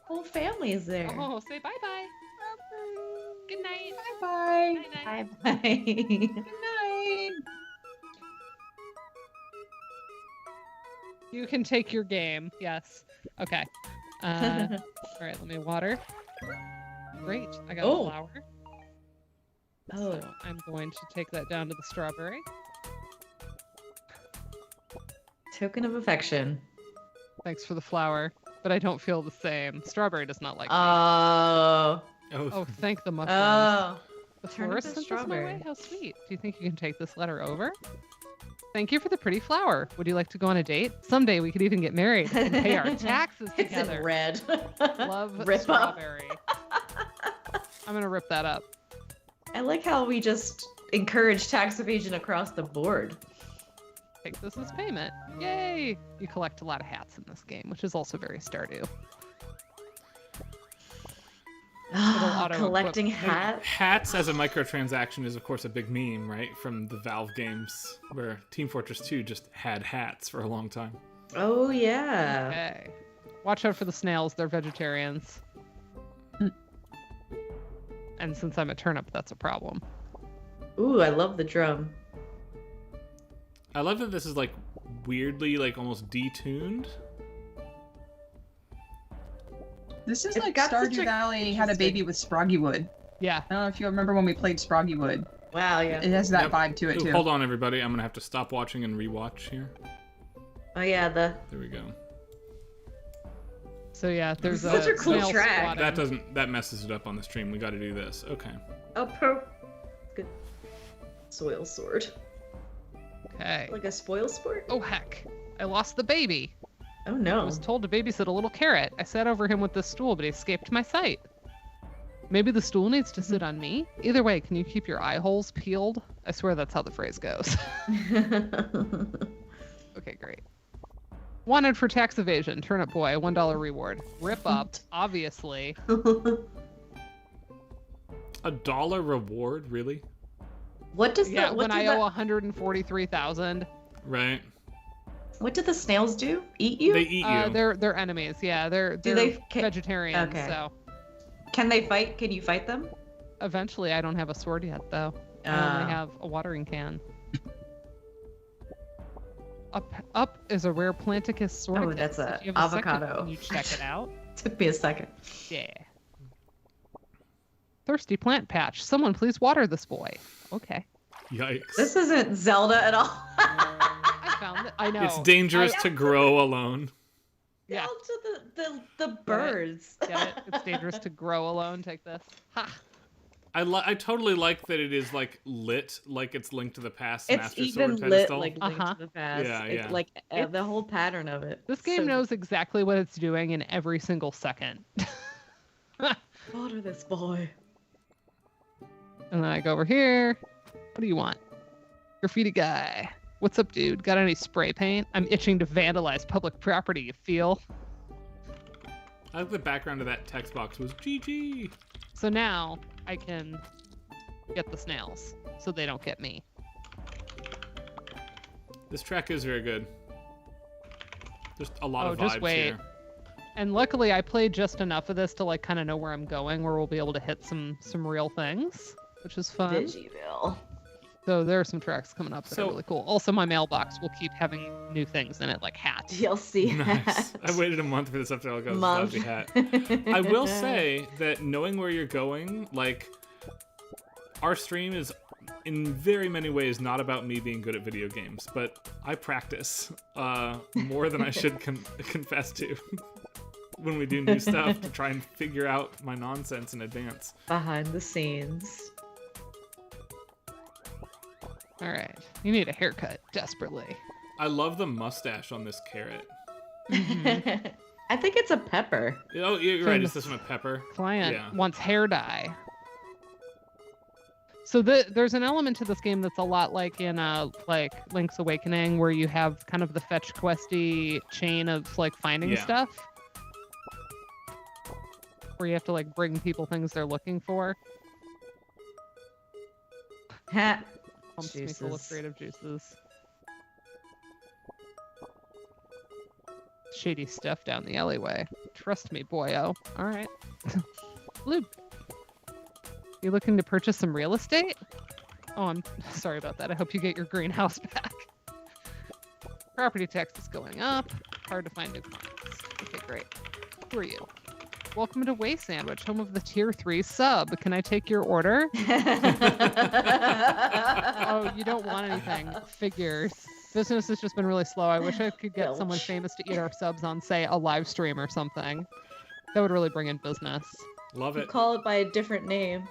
Whole family is there. Oh, say bye-bye. Good night. Bye. Night-night. Bye bye. Good night. You can take your game. Yes. Okay. All right, let me water. Great. I got Oh. a flower. Oh, So I'm going to take that down to the strawberry. token of affection. Thanks for the flower, but I don't feel the same. Strawberry does not like me. Oh. Oh, thank the mushrooms. Oh. The turn florist into sent this my strawberry. way. How sweet. Do you think you can take this letter over? Thank you for the pretty flower. Would you like to go on a date? Someday we could even get married and pay our taxes It's together. in red. Love Rip up. strawberry. I'm gonna rip that up. I like how we just encourage tax evasion across the board. Take this as payment. Yay! You collect a lot of hats in this game, which is also very Stardew. auto Collecting equip. hats. Hats as a microtransaction is, of course, a big meme, right? From the Valve games, where Team Fortress 2 just had hats for a long time. Oh yeah. Okay. Watch out for the snails, they're vegetarians. And since I'm a turnip, that's a problem. Ooh, I love the drum. I love that this is, like, weirdly, like, almost detuned. This is It's like got such Stardew a Valley had a interesting- baby with Sproggywood. Yeah. I don't know if you remember when we played Sproggywood. Wow, yeah. It has that Yep. vibe to it Ooh, too. hold on, everybody. I'm gonna have to stop watching and rewatch here. Oh yeah, the There we go. So yeah, there's Such a cool snail track. squatting. That messes it up on the stream. We got to do this. Okay. good soil sword. Okay. Like a spoil sport? Oh heck. I lost the baby. Oh I no. was told to babysit a little carrot. I sat over him with the stool, but he escaped my sight. Maybe the stool needs to sit on me? Either way, can you keep your eye holes peeled? I swear that's how the phrase goes. Okay, great. Wanted for tax evasion. Turnip boy, $1 reward. Rip up, obviously. $1 reward, really? What does Yeah, the when what I do owe 143,000. Right. what do the snails do? Eat you? They eat you. They're enemies. Yeah, they're they vegetarians. okay. So Can they fight? Can you fight them? eventually, I don't have a sword yet though. I Ah. only have a watering can. Up is a rare planticus sword. Oh, that's a If you have second, avocado. can you check it out? Took me a second. Yeah. Thirsty plant patch. Someone please water this boy. Okay. Yikes. This isn't Zelda at all. I found it. I know. It's dangerous to grow alone. Yeah. Down to the birds. Get it? It's dangerous to grow alone. Take this. Ha. I totally like that it is like lit, like it's Link to the Past. It's Master even Sword lit pedestal. like Link to the Past. Yeah, It's yeah. like the whole pattern of it. This game knows exactly what it's doing in every single second. Water this boy. And then I go over here. What do you want? Graffiti guy. What's up, dude? Got any spray paint? I'm itching to vandalize public property, you feel? I like the background of that text box was GG. So now I can get the snails so they don't get me. This track is very good. There's a lot of vibes just wait. here. And luckily I played just enough of this to like kind of know where I'm going, where we'll be able to hit some real things, which is fun. Digiville. So there are some tracks coming up that So- are really cool. Also, my mailbox will keep having new things in it, like hats. DLC Nice. hat. I waited a month for this episode. I'll go Month. Slabby hat. I will say that knowing where you're going, like, our stream is in very many ways not about me being good at video games, but I practice more than I should confess to when we do new stuff to try and figure out my nonsense in advance. Behind the scenes. All right. You need a haircut desperately. I love the mustache on this carrot. I think it's a pepper. Oh, you're right. Is this one a pepper? Client Yeah. wants hair dye. So there's an element to this game that's a lot like in like Link's Awakening, where you have kind of the fetch questy chain of like finding Yeah. stuff, where you have to like bring people things they're looking for. Hat. Pumps me full of Juices. creative juices. Shady stuff down the alleyway. Trust me, boyo. All right. Blue. You looking to purchase some real estate? Oh, I'm sorry about that. I hope you get your greenhouse back. Property tax is going up. Hard to find new clients. Okay, great. Who are you? Welcome to Way Sandwich, home of the tier 3 sub. Can I take your order? Oh, you don't want anything. Figures. Business has just been really slow. I wish I could get someone Zilch. famous to eat our subs on, say, a live stream or something. That would really bring in business. Love You it. call it by a different name.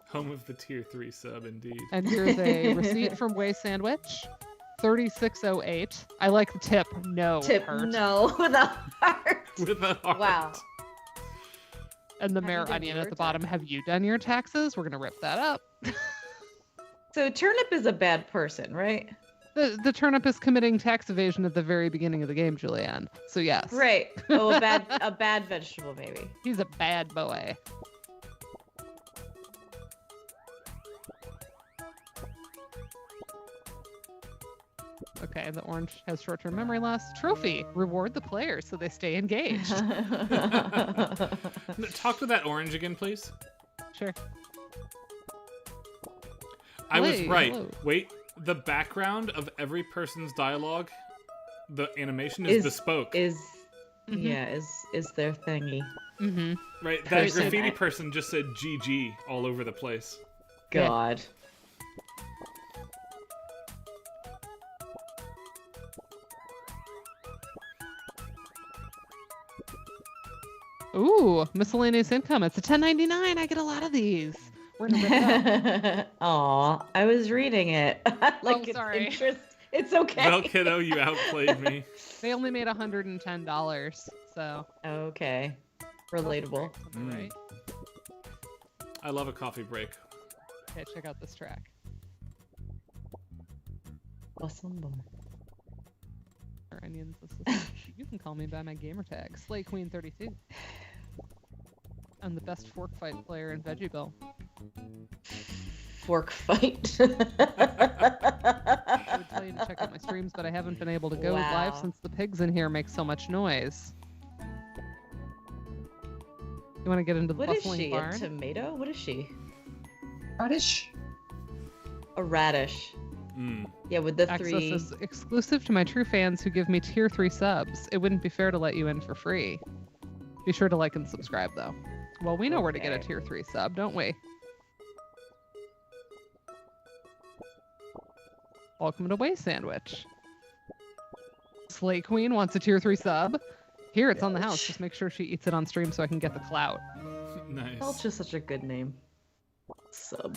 Home of the tier 3 sub, indeed. And here's a receipt from Way Sandwich. 3608. I like the tip. No. Tip hurt. no with a heart. With a heart. Wow. And the Have you mayor done onion your at the bottom. Have you done your taxes? We're gonna rip that up. So Turnip is a bad person, right? The turnip is committing tax evasion at the very beginning of the game, Julianne. So yes. Right. Oh, a bad vegetable, maybe. He's a bad boy. Okay, the orange has short-term memory loss. Trophy. Reward the players so they stay engaged. Talk to that orange again, please. Sure. I was Hey, right. hello. Wait, the background of every person's dialogue, the animation is bespoke. Is Mhm. yeah, is their thingy. Mm-hmm. Right, that person. graffiti person just said GG all over the place. Yeah. God. Ooh, miscellaneous income. It's a 1099. I get a lot of these. We're gonna rip it up. Aw, I was reading it. Like it's sorry. It's okay. Well, kiddo, you outplayed me. They only made $110, so Okay. Relatable. Mm. right. I love a coffee break. Okay, check out this track. Awesome. Or onions. You can call me by my gamer tag, Slay Queen 32. I'm the best fork fight player in Veggieville. Fork fight. I would tell you to check out my streams, but I haven't been able to go live Wow. since the pigs in here make so much noise. You want to get into the What is bustling she? barn? A tomato? What is she? Radish. A radish. Mm. Yeah, with the Access three. is exclusive to my true fans who give me tier 3 subs. It wouldn't be fair to let you in for free. Be sure to like and subscribe, though. Well, we know where to get a Okay. tier 3 sub, don't we? Welcome to Way Sandwich. Slay Queen wants a tier 3 sub. Here, it's on the house. Just make sure she eats it on stream so I can get the clout. Nice. That's just such a good name. Sub.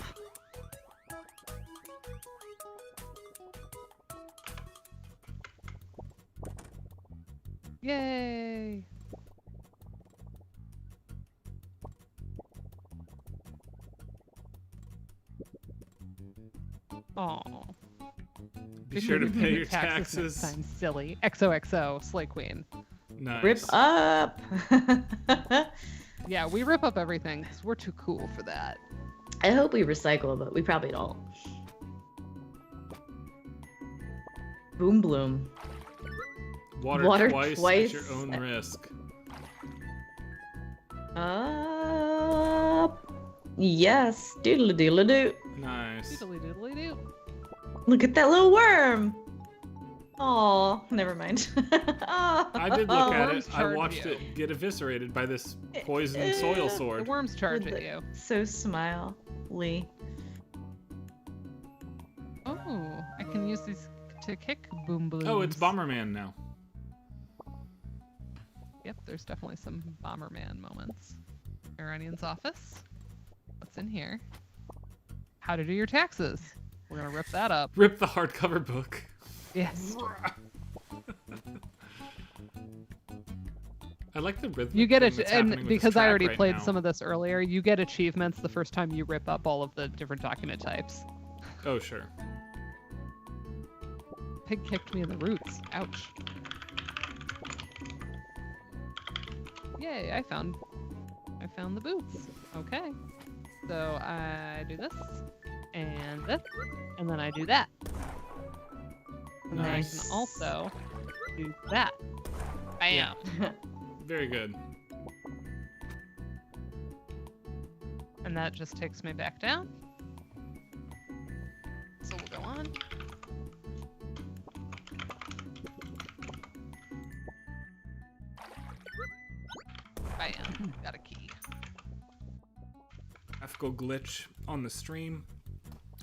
Yay! Aw. Be sure to pay your Next taxes. time, silly. XOXO, Slay Queen. Nice. Rip up. Yeah, we rip up everything because we're too cool for that. I hope we recycle, but we probably don't. Boom bloom. Water twice at your twice. own risk. Yes. Doodle doodle doo. Nice. Doodly doodly doo. Look at that little worm. Oh, never mind. I did look at worms it. I charge watched you. it get eviscerated by this poisoned soil The sword. worms charge With at the- you. So smiley. Oh, I can use these to kick boom blooms. Oh, it's Bomberman now. Yep, there's definitely some Bomberman moments. Iranion's office. What's in here? How to do your taxes. We're gonna rip that up. Rip the hardcover book. Yes. I like the rhythm. You get it, that's happening and with because this I track already right played now. some of this earlier, you get achievements the first time you rip up all of the different document types. Oh, sure. Pig kicked me in the roots. Ouch. Yay, I found the boots. Okay. So I do this, and then I do that. And then I Nice. can also do that. Bam. Very good. And that just takes me back down. So we'll go on. Bam. Got a key. Graphical glitch on the stream.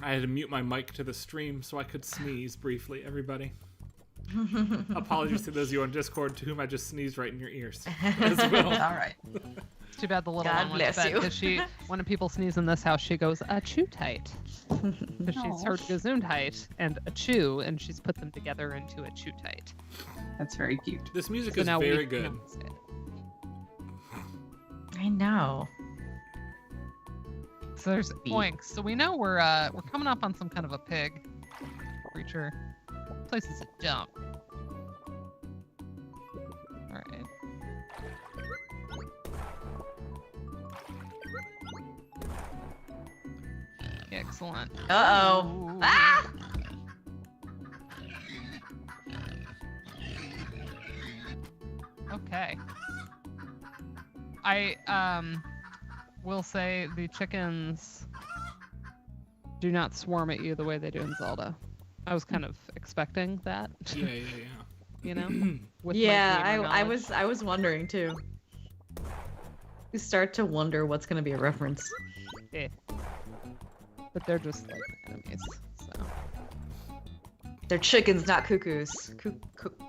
I had to mute my mic to the stream so I could sneeze briefly, everybody. Apologies to those of you on Discord to whom I just sneezed right in your ears as well. All right. It's too bad the little God one went to bless bed you. because when people sneeze in this house, she goes a chew tight because she's heard Gesundheit and a chew, and she's put them together into a chew tight. That's very cute. This music So is now very we good. can say it. I know. So there's oinks. So we know we're coming up on some kind of a pig creature. This place is a dump. All right. Excellent. Uh-oh. Ooh. Ah! Okay. I will say the chickens do not swarm at you the way they do in Zelda. I was kind of expecting that, Yeah, yeah, yeah. you know? With my Yeah, gamer I knowledge. was wondering too. You start to wonder what's gonna be a reference. Eh. But they're just like enemies, so. They're chickens, not cuckoos.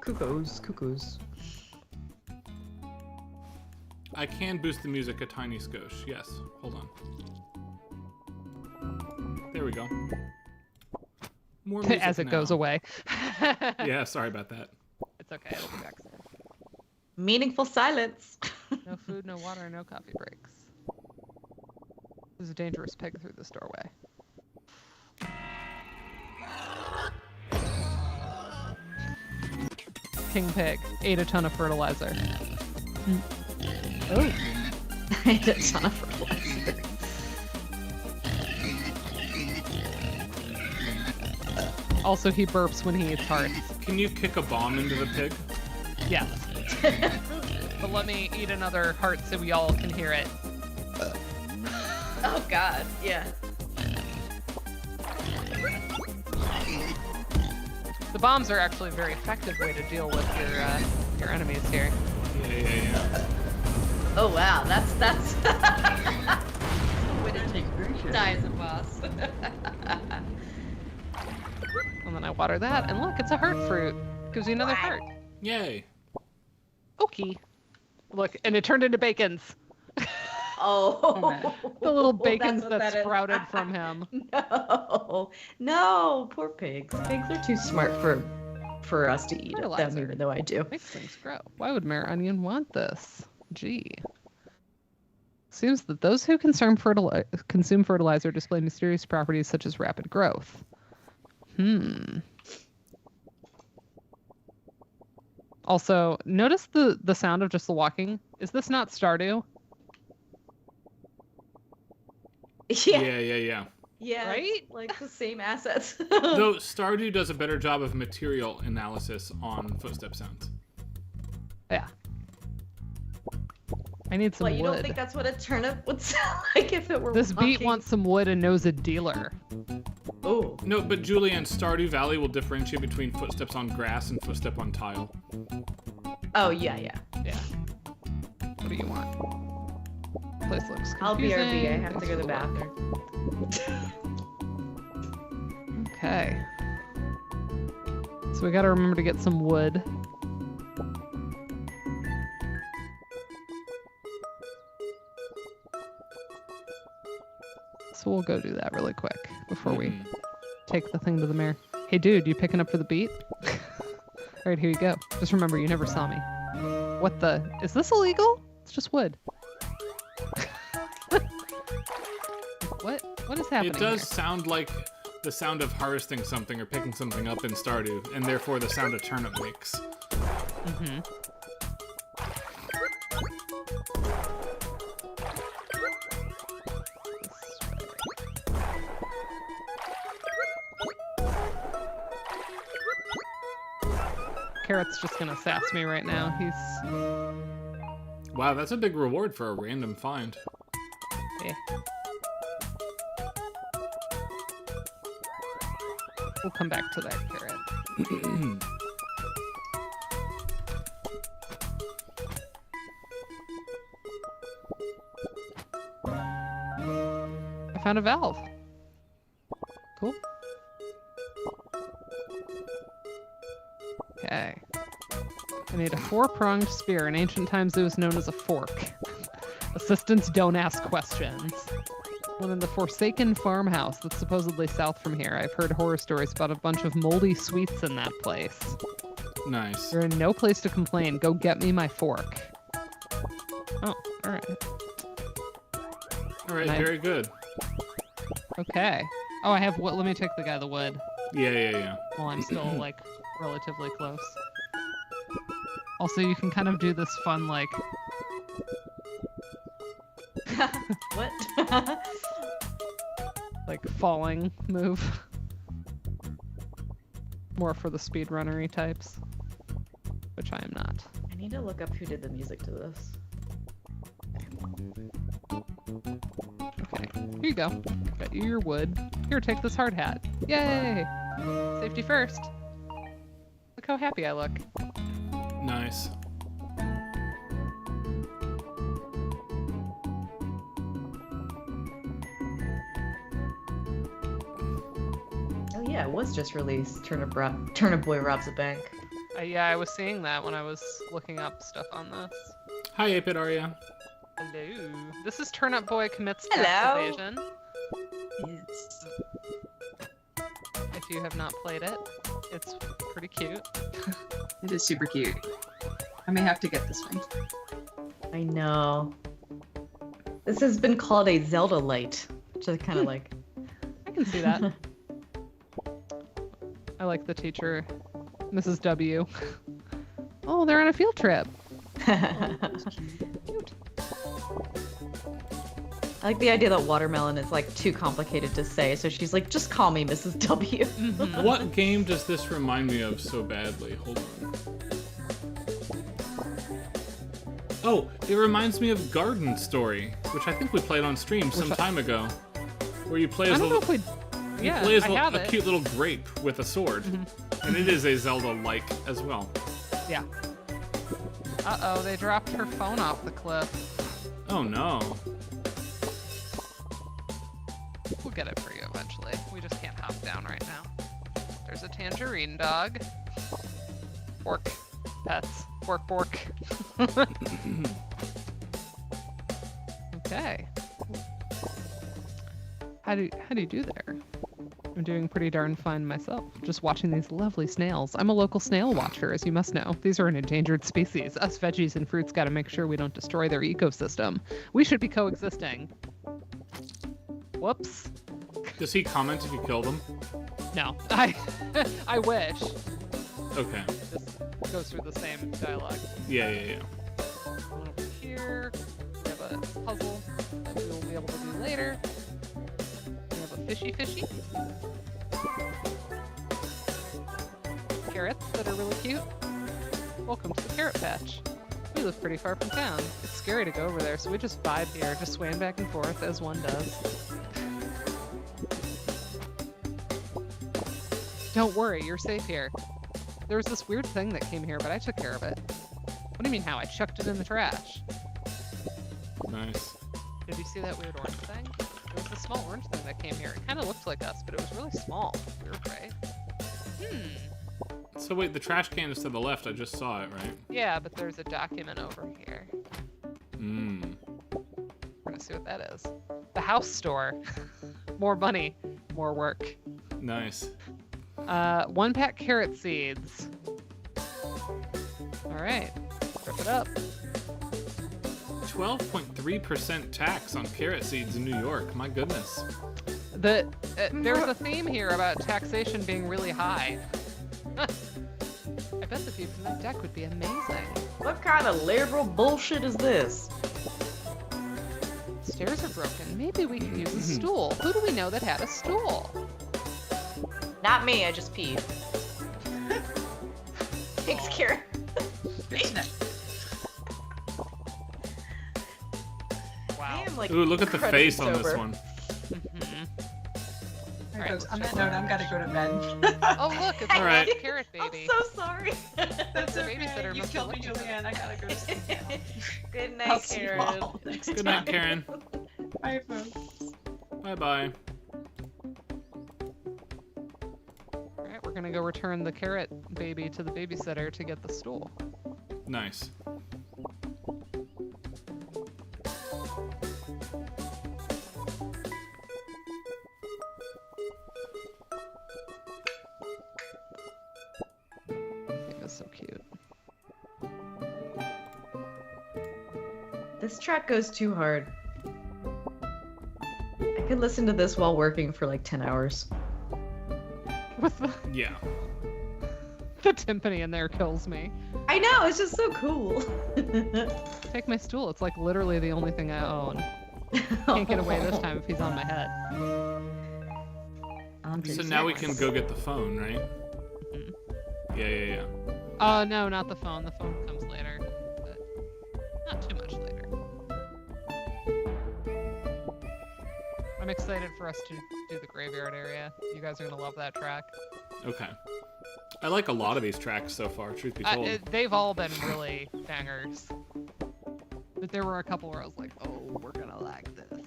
Cuckoos. I can boost the music a tiny skosh. Yes. Hold on. There we go. More music As it now. goes away. Yeah, sorry about that. It's okay, it'll be back soon. Meaningful silence. No food, no water, no coffee breaks. There's a dangerous pig through this doorway. King Pig ate a ton of fertilizer. Oh. I had a ton of fertilizer. Also, he burps when he eats hearts. Can you kick a bomb into the pig? Yes. But let me eat another heart so we all can hear it. Oh god, yeah. The bombs are actually a very effective way to deal with your enemies here. Yeah. Oh wow, that's way to die as a boss. And then I Water that, and look, it's a heart fruit. Gives you another heart. Yay. Okay. Look, and it turned into bacons. Oh, The little that's bacons what that is. sprouted from him. No, poor pigs. Pigs are too smart for us to eat them, Fertilizer. even though I do. Makes things grow. Why would Mayor Onion want this? Gee. Seems that those who consume fertilizer display mysterious properties such as rapid growth. Also, notice the sound of just the walking. Is this not Stardew? Yeah. Yeah, Right? like the same assets. Though Stardew does a better job of material analysis on footstep sounds. Yeah. I need some What, you wood. don't think that's what a turnip would sound like if it were This beat walking? wants some wood and knows a dealer. Oh. No, but Julianne, Stardew Valley will differentiate between footsteps on grass and footstep on tile. Oh, yeah. Yeah. What do you want? Place looks confusing. I'll BRB. I have to Thanks go to for the luck. bathroom. Okay. So we gotta remember to get some wood. So we'll go do that really quick before we take the thing to the mayor. Hey dude, you picking up for the beat? Alright, here you go. Just remember, you never saw me. What the? Is this illegal? It's just wood. What is happening It does here? sound like the sound of harvesting something or picking something up in Stardew, and therefore the sound a turnip makes. Mm-hmm. Carrot's just gonna sass me right now. He's Wow, that's a big reward for a random find. yeah. We'll come back to that carrot. I found a valve. Cool. Okay. I need a four-pronged spear. In ancient times, it was known as a fork. Assistants don't ask questions. One in the forsaken farmhouse that's supposedly south from here. I've heard horror stories about a bunch of moldy sweets in that place. Nice. You're in no place to complain. Go get me my fork. Oh, alright. All right, Nice. very good. Okay. Oh, I have wood. Let me take the guy the wood Yeah. while I'm still, like, relatively close. Also, you can kind of do this fun, like, What? like falling move. More for the speedrunnery types, which I am not. I need to look up who did the music to this. Okay, here you go. Got you your wood. Here, take this hard hat. Yay! Safety first. Look how happy I look. Nice. Oh yeah, it was just released. Turnip Boy robs a bank. Yeah, I was seeing that when I was looking up stuff on this. Hi, Apid Arya. Hello. This is Turnip Boy Commits Hello. Tax Evasion. It's... If you have not played it, it's pretty cute. It is super cute. I may have to get this one. I know. This has been called a Zelda light, which I kind of like. I can see that. I like the teacher, Mrs. W. Oh, they're on a field trip. Cute. I like the idea that watermelon is like too complicated to say, so she's like, just call me Mrs. W. What game does this remind me of so badly? Hold on. Oh, it reminds me of Garden Story, which I think we played on stream some time ago, where you play I as don't know if we. you Yeah, play as I have a it. cute little grape with a sword, and it is a Zelda-like as well. Yeah. Uh-oh, they dropped her phone off the cliff. Oh no. We'll get it for you eventually. We just can't hop down right now. There's There's a tangerine dog. Bork. Pets. Bork, bork. Okay. How do you do there? I'm doing pretty darn fine myself. Just watching these lovely snails. I'm a local snail watcher, as you must know. These are an endangered species. Us veggies and fruits gotta make sure we don't destroy their ecosystem. We should be coexisting. Whoops. Does he comment if you kill them? No. I wish. Okay. This goes through the same dialogue. Yeah. One over here. We have a puzzle that we will be able to do later. We have a fishy. Carrots that are really cute. Welcome to the carrot patch. We live pretty far from town. It's scary to go over there, so we just vibe here, just swaying back and forth as one does. Don't worry, you're safe here. There was this weird thing that came here, but I took care of it. What do you mean how? I chucked it in the trash. Nice. Did you see that weird orange thing? There was a small orange thing that came here. It kind of looked like us, but it was really small. Weird, right? So wait, the trash can is to the left. I just saw it, right? Yeah, but there's a document over here. We're gonna see what that is. The house store. More money, more work. Nice. 1 pack carrot seeds. All right, rip it up. 12.3% tax on carrot seeds in New York. My goodness. There's a theme here about taxation being really high. I bet the view from that deck would be amazing. What kind of liberal bullshit is this? Stairs are broken. Maybe we can use a stool. Who do we know that had a stool? Not me, I just peed. Thanks, Karen. I am like Ooh, look at the incredibly face on this sober. one. All right, folks, on that note, I've got to go to bed. Oh, look, it's All right. a carrot baby. I'm so sorry. That's The okay. babysitter You must killed me, have looked at Julianne. I gotta go to sleep now. Good I'll night, see you Karen. all next Good night, time. Karen. Bye, folks. Bye-bye. All right, we're gonna go return the carrot baby to the babysitter to get the stool. Nice. It was so cute. This track goes too hard. I could listen to this while working for like 10 hours. With Yeah. the timpani in there kills me. I know, it's just so cool. Take my stool. It's like literally the only thing I own. Can't get away this time if he's on my head. So now we can go get the phone, right? Yeah. Oh, no, not the phone. The phone comes later. But not too much later. I'm excited for us to do the graveyard area. You guys are going to love that track. Okay. I like a lot of these tracks so far, truth be told. They've all been really bangers. But there were a couple where I was like, oh, we're going to like this.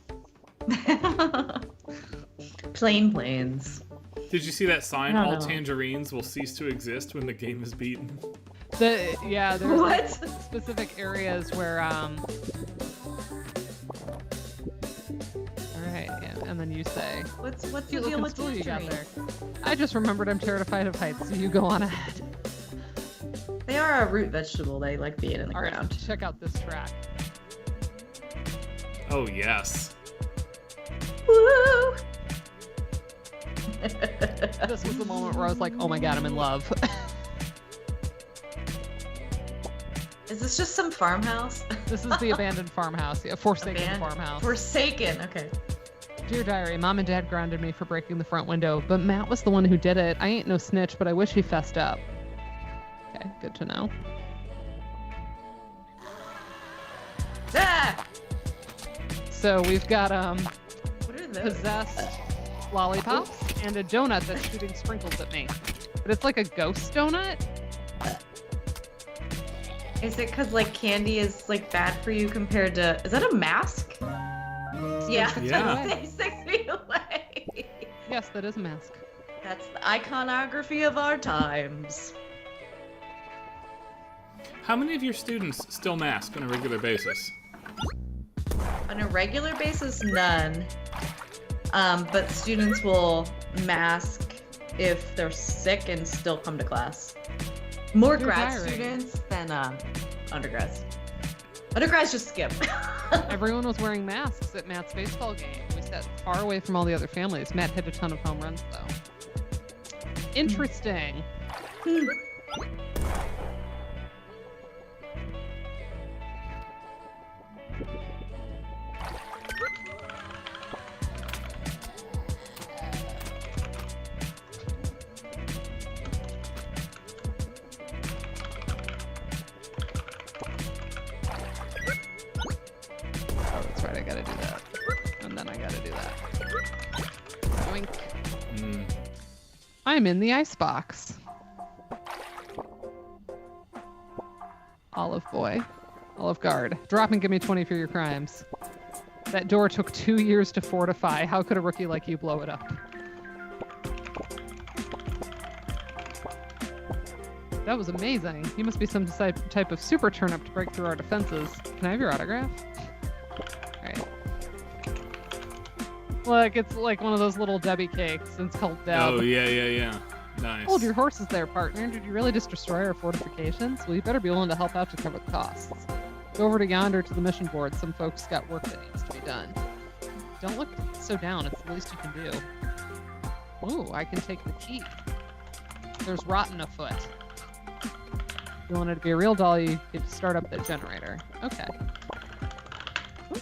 Plain planes. Did you see that sign? I don't All know. tangerines will cease to exist when the game is beaten. Yeah, there's What? like, specific areas where Alright, yeah, and then you say, What's the "Cute deal looking with stool you got tangerines? there?" I just remembered I'm terrified of heights, so you go on ahead. They are a root vegetable. They like being in the Alright, ground. check out this track. Oh, yes. Woo! This was the moment where I was like, oh my god, I'm in love. Is this just some farmhouse? This is the abandoned farmhouse, yeah, forsaken farmhouse. Forsaken. Okay. Dear diary, mom and dad grounded me for breaking the front window, but Matt was the one who did it. I ain't no snitch, but I wish he fessed up. Okay, good to know. Ah! So we've got What are those? possessed lollipops and a donut that's shooting sprinkles at me. But it's like a ghost donut. Is it because like candy is like bad for you compared to? Is that a mask? Yeah. Yeah. Stay 6 feet away. Yes, that is a mask. That's the iconography of our times. How many of your students still mask on a regular basis? On a regular basis, none. But students will mask if they're sick and still come to class. More They're grad hiring. students than undergrads. Undergrads just skip. Everyone was wearing masks at Matt's baseball game. We sat far away from all the other families. Matt hit a ton of home runs, though. Interesting. Oh, that's right. I gotta do that. And then I gotta do that. Boink. Mm. I'm in the icebox. Olive boy. Olive guard. Drop and give me 20 for your crimes. That door took 2 years to fortify. How could a rookie like you blow it up? That was amazing. You must be some type of super turnip to break through our defenses. Can I have your autograph? Alright. Look, it's like one of those little Debbie cakes. It's called Deb. Oh, yeah. Nice. Hold your horses there, partner. Did you really just destroy our fortifications? Well, you better be willing to help out to cover the costs. Go over to yonder to the mission board. Some folks got work that needs to be done. Don't look so down. It's the least you can do. Ooh, I can take the key. There's rotten afoot. If you wanted to be a real doll, you could start up that generator. Okay.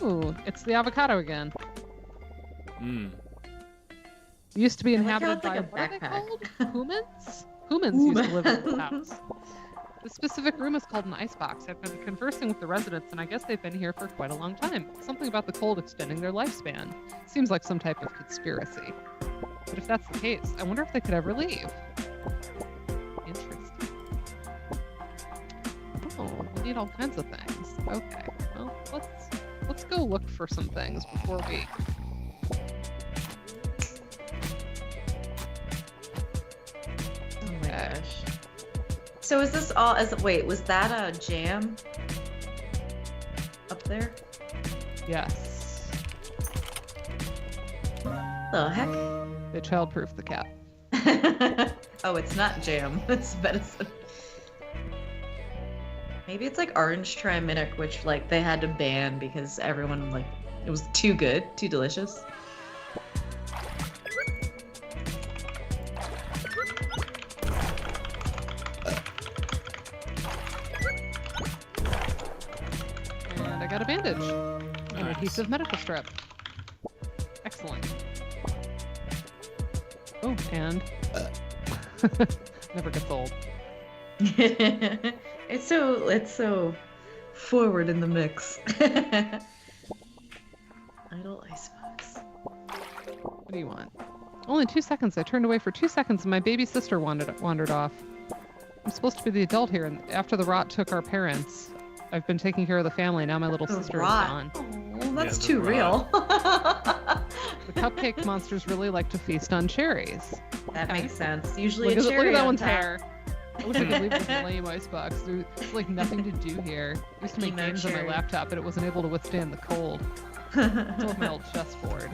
Ooh, it's the avocado again. Mm. It used to be I like how inhabited it's like by, a what are they backpack. called? Humans? Humans used to live in this house. The specific room is called an icebox. I've been conversing with the residents, and I guess they've been here for quite a long time. Something about the cold extending their lifespan. Seems like some type of conspiracy. But if that's the case, I wonder if they could ever leave. Interesting. Oh, we need all kinds of things. Okay, well, let's go look for some things before we... Oh my gosh. So is this all wait, was that a jam up there? Yes. The heck? They childproof the cat. Oh, it's not jam. It's medicine. Maybe it's like orange triminic, which like they had to ban because everyone like it was too good, too delicious. And I got a bandage. An Nice. adhesive medical strip. Excellent. Oh, and never gets old. It's so forward in the mix. Idle icebox. What do you want? Only 2 seconds. I turned away for 2 seconds and my baby sister wandered off. I'm supposed to be the adult here, and after the rot took our parents, I've been taking care of the family. Now my little The sister rot. is gone. Oh, that's the too rot. real. The cupcake monsters really like to feast on cherries. That Okay. makes sense. Usually Look a at, look cherry at that on one's top. hair. I wish I could leave this lame icebox. There's like nothing to do here. I used to make Emo games on my cherry. laptop, but it wasn't able to withstand the cold. It's like my old chessboard.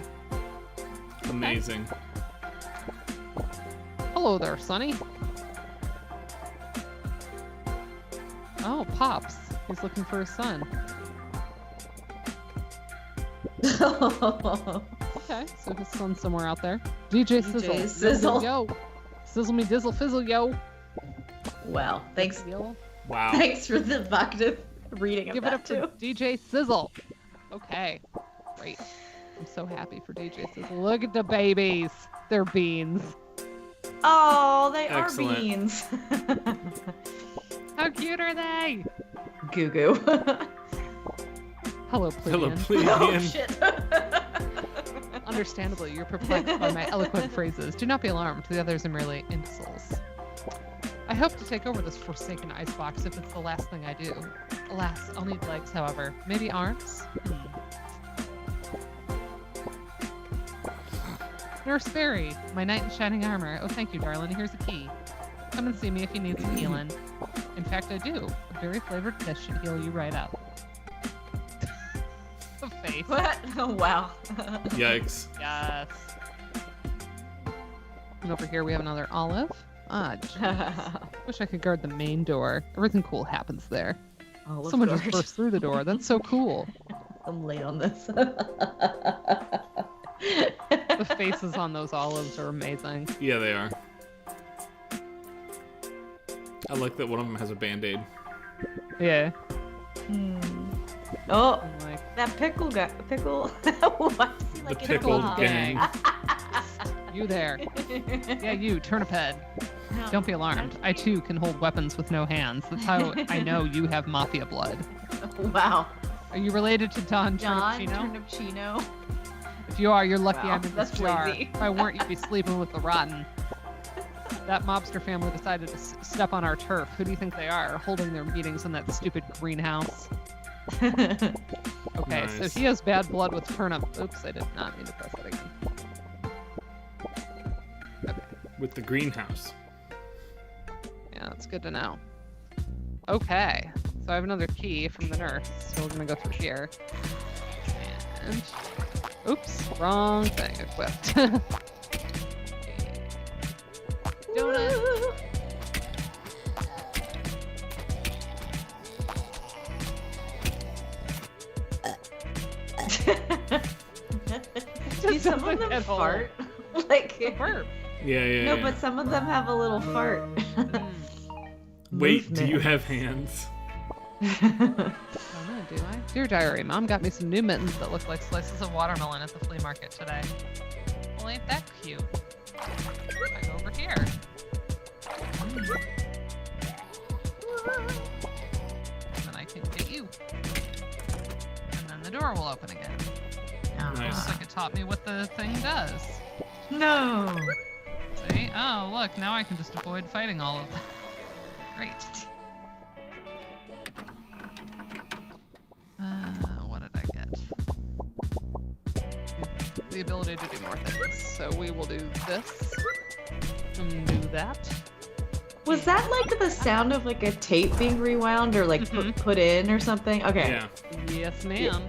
Amazing. Hello there, Sonny. Oh, Pops. He's looking for his son. Okay, so his son's somewhere out there. DJ Sizzle. DJ Sizzle. Yo. Sizzle me dizzle fizzle, yo. Well, thanks Yo. Wow. thanks for the evocative reading of Give it that up too. for DJ Sizzle. Okay, great. I'm so happy for DJ Sizzle. Look at the babies. They're beans. Oh, they Excellent. are beans. How cute are they? Goo goo. Hello, Hello, plebeian. Oh plebeian. shit. Understandably, you're perplexed by my eloquent phrases. Do not be alarmed. The others are merely imbeciles. I hope to take over this forsaken icebox if it's the last thing I do. Alas, I'll need legs, however. Maybe arms? Nurse Fairy, my knight in shining armor. Oh, thank you, darling. Here's a key. Come and see me if you need some healing. In fact, I do. A berry flavored kiss should heal you right up. The face. What? Oh, wow. Yikes. Yes. And over here we have another olive. Ah, jeez. Wish I could guard the main door. Everything cool happens there. Olive Someone just guard. burst through the door. That's so cool. I'm late on this. The faces on those olives are amazing. Yeah, they are. I like that one of them has a band-aid. Yeah. Oh, I'm like, that pickle guy. Pickle. Why is he like The in a pickle box? gang. you there. Yeah, you, turnip head. Don't be alarmed. I too can hold weapons with no hands. That's how I know you have mafia blood. Wow. Are you related to Don John Turnipchino? Turnipchino. If you are, you're lucky Wow, I'm in this that's jar. lazy. If I weren't, you'd be sleeping with the rotten. That mobster family decided to step on our turf. Who do you think they are? Holding their meetings in that stupid greenhouse. Okay, Nice. so he has bad blood with turnip. Oops, I did not mean to press that again. Okay. With the greenhouse. Yeah, that's good to know. Okay, so I have another key from the nurse, so we're gonna go through here. And, oops, wrong thing equipped. Donut. Do some of doesn't them get old. fart? Like, Burp. Yeah, yeah, no, yeah. but some of them have a little fart. Wait, do you Movement. have hands? I don't know, do I? Dear Diary, Mom got me some new mittens that look like slices of watermelon at the flea market today. Well, ain't that cute? I go over here. And then I can get you. And then the door will open again. Nice. Looks like it taught me what the thing does. No. See? Oh, look, now I can just avoid fighting all of them. Great. What did I get? The ability to do more things. So we will do this. And do that. Was that like the sound of like a tape being rewound or like put in or something? Okay. Yeah. Yes, ma'am.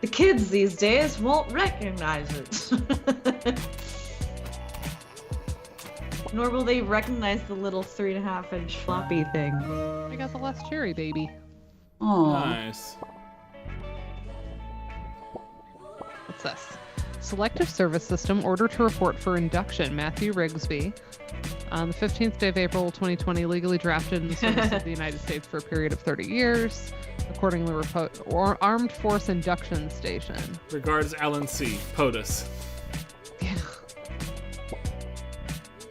The kids these days won't recognize it. Nor will they recognize the little 3.5-inch floppy thing. I got the last cherry, baby. Oh, Nice. What's this? Selective Service System, order to report for induction. Matthew Rigsby. On the 15th day of April 2020, legally drafted in the service of the United States for a period of 30 years. Accordingly, Armed Force Induction Station. Regards, Alan C. POTUS.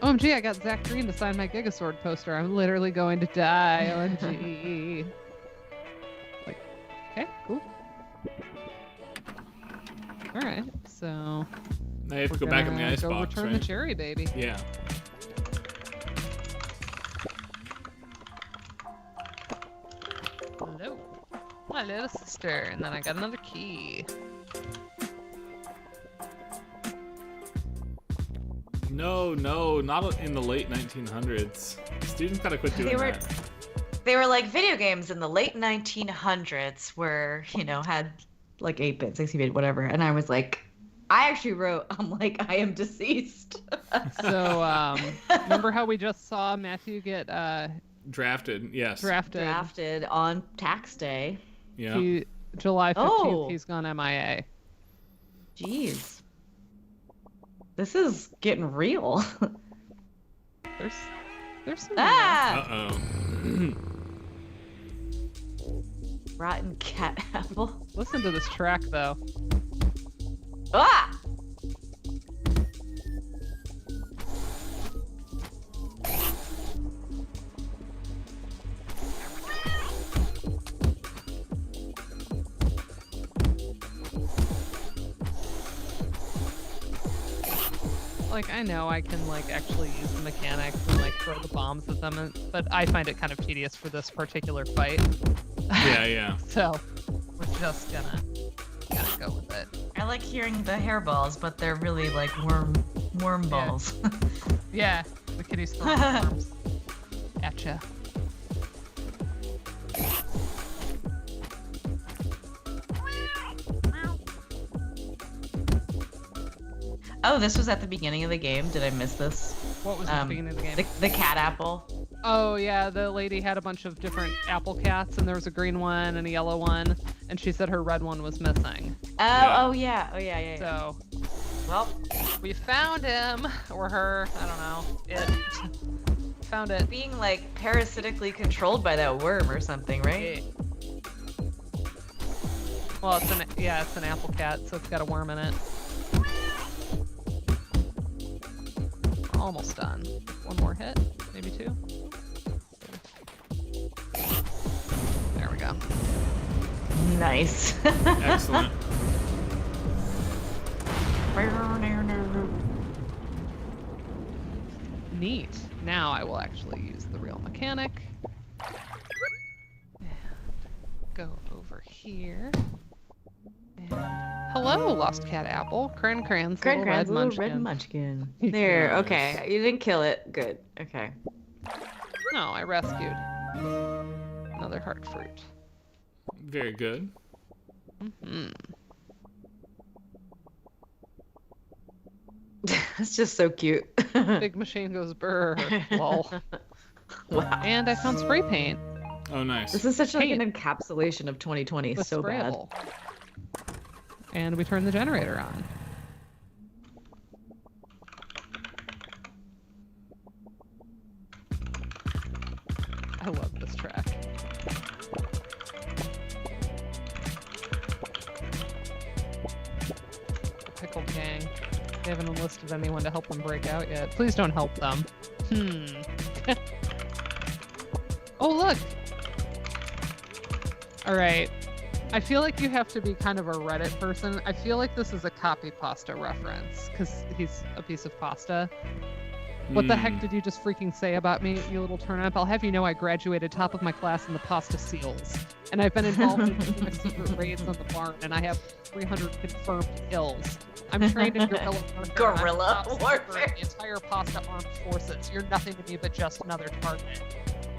OMG, I got Zach Green to sign my Gigasword poster. I'm literally going to die. OMG. Like, okay, cool. Alright, so... Now you have to go we're back in the gonna go icebox, return right? the cherry, baby. Yeah. Hello. Hello, sister. And then I got another key. No, not in the late 1900s. Students gotta quit doing that. They were like video games in the late 1900s were, had Like 8-bit, 16-bit, whatever. And I was like, I actually wrote, I'm like, I am deceased. So, remember how we just saw Matthew get Drafted, yes. Drafted on tax day. Yeah. July 15th, Oh. he's gone MIA. Jeez. This is getting real. There's some... Ah! Uh-oh. Rotten cat apple. Listen to this track, though. Ah! Like, I know I can, like, actually use the mechanics and, like, throw the bombs at them, but I find it kind of tedious for this particular fight. Yeah. So, we're just gonna go with it. I like hearing the hairballs, but they're really like worm Worm Yeah. balls. Yeah, the kitty's throwing worms at ya. Oh, this was at the beginning of the game. Did I miss this? What was the beginning of the game? The cat apple. Oh yeah, the lady had a bunch of different apple cats, and there was a green one and a yellow one, and she said her red one was missing. Oh yeah. So, Well, we found him, or her, I don't know. It found it. being like parasitically controlled by that worm or something, right? Well, it's an apple cat, so it's got a worm in it. Almost done. One more hit, maybe two. There we go. Nice. Excellent. Neat. Now I will actually use the real mechanic. And go over here. And hello, Lost Cat Apple. Cran's Grand little red little red munchkin. munchkin. There. Nice. Okay. You didn't kill it. Good. Okay. No, I rescued another heart fruit. Very good. Hmm. It's just so cute. Big machine goes brr. Lol. Wow. And I found spray paint. Oh, nice. This is such like an Paint. encapsulation of 2020. with So bad. sprayable. And we turn the generator on. I love this track. The Pickle Gang. They haven't enlisted anyone to help them break out yet. Please don't help them. Oh, look! Alright. I feel like you have to be kind of a Reddit person. I feel like this is a copy pasta reference, because he's a piece of pasta. What the heck did you just freaking say about me, you little turnip? I'll have you know I graduated top of my class in the pasta seals. And I've been involved in secret raids on the barn, and I have 300 confirmed kills. I'm trained in guerrilla warfare. Guerrilla I'm top warfare. secret in the entire pasta armed forces. You're nothing to me but just another target.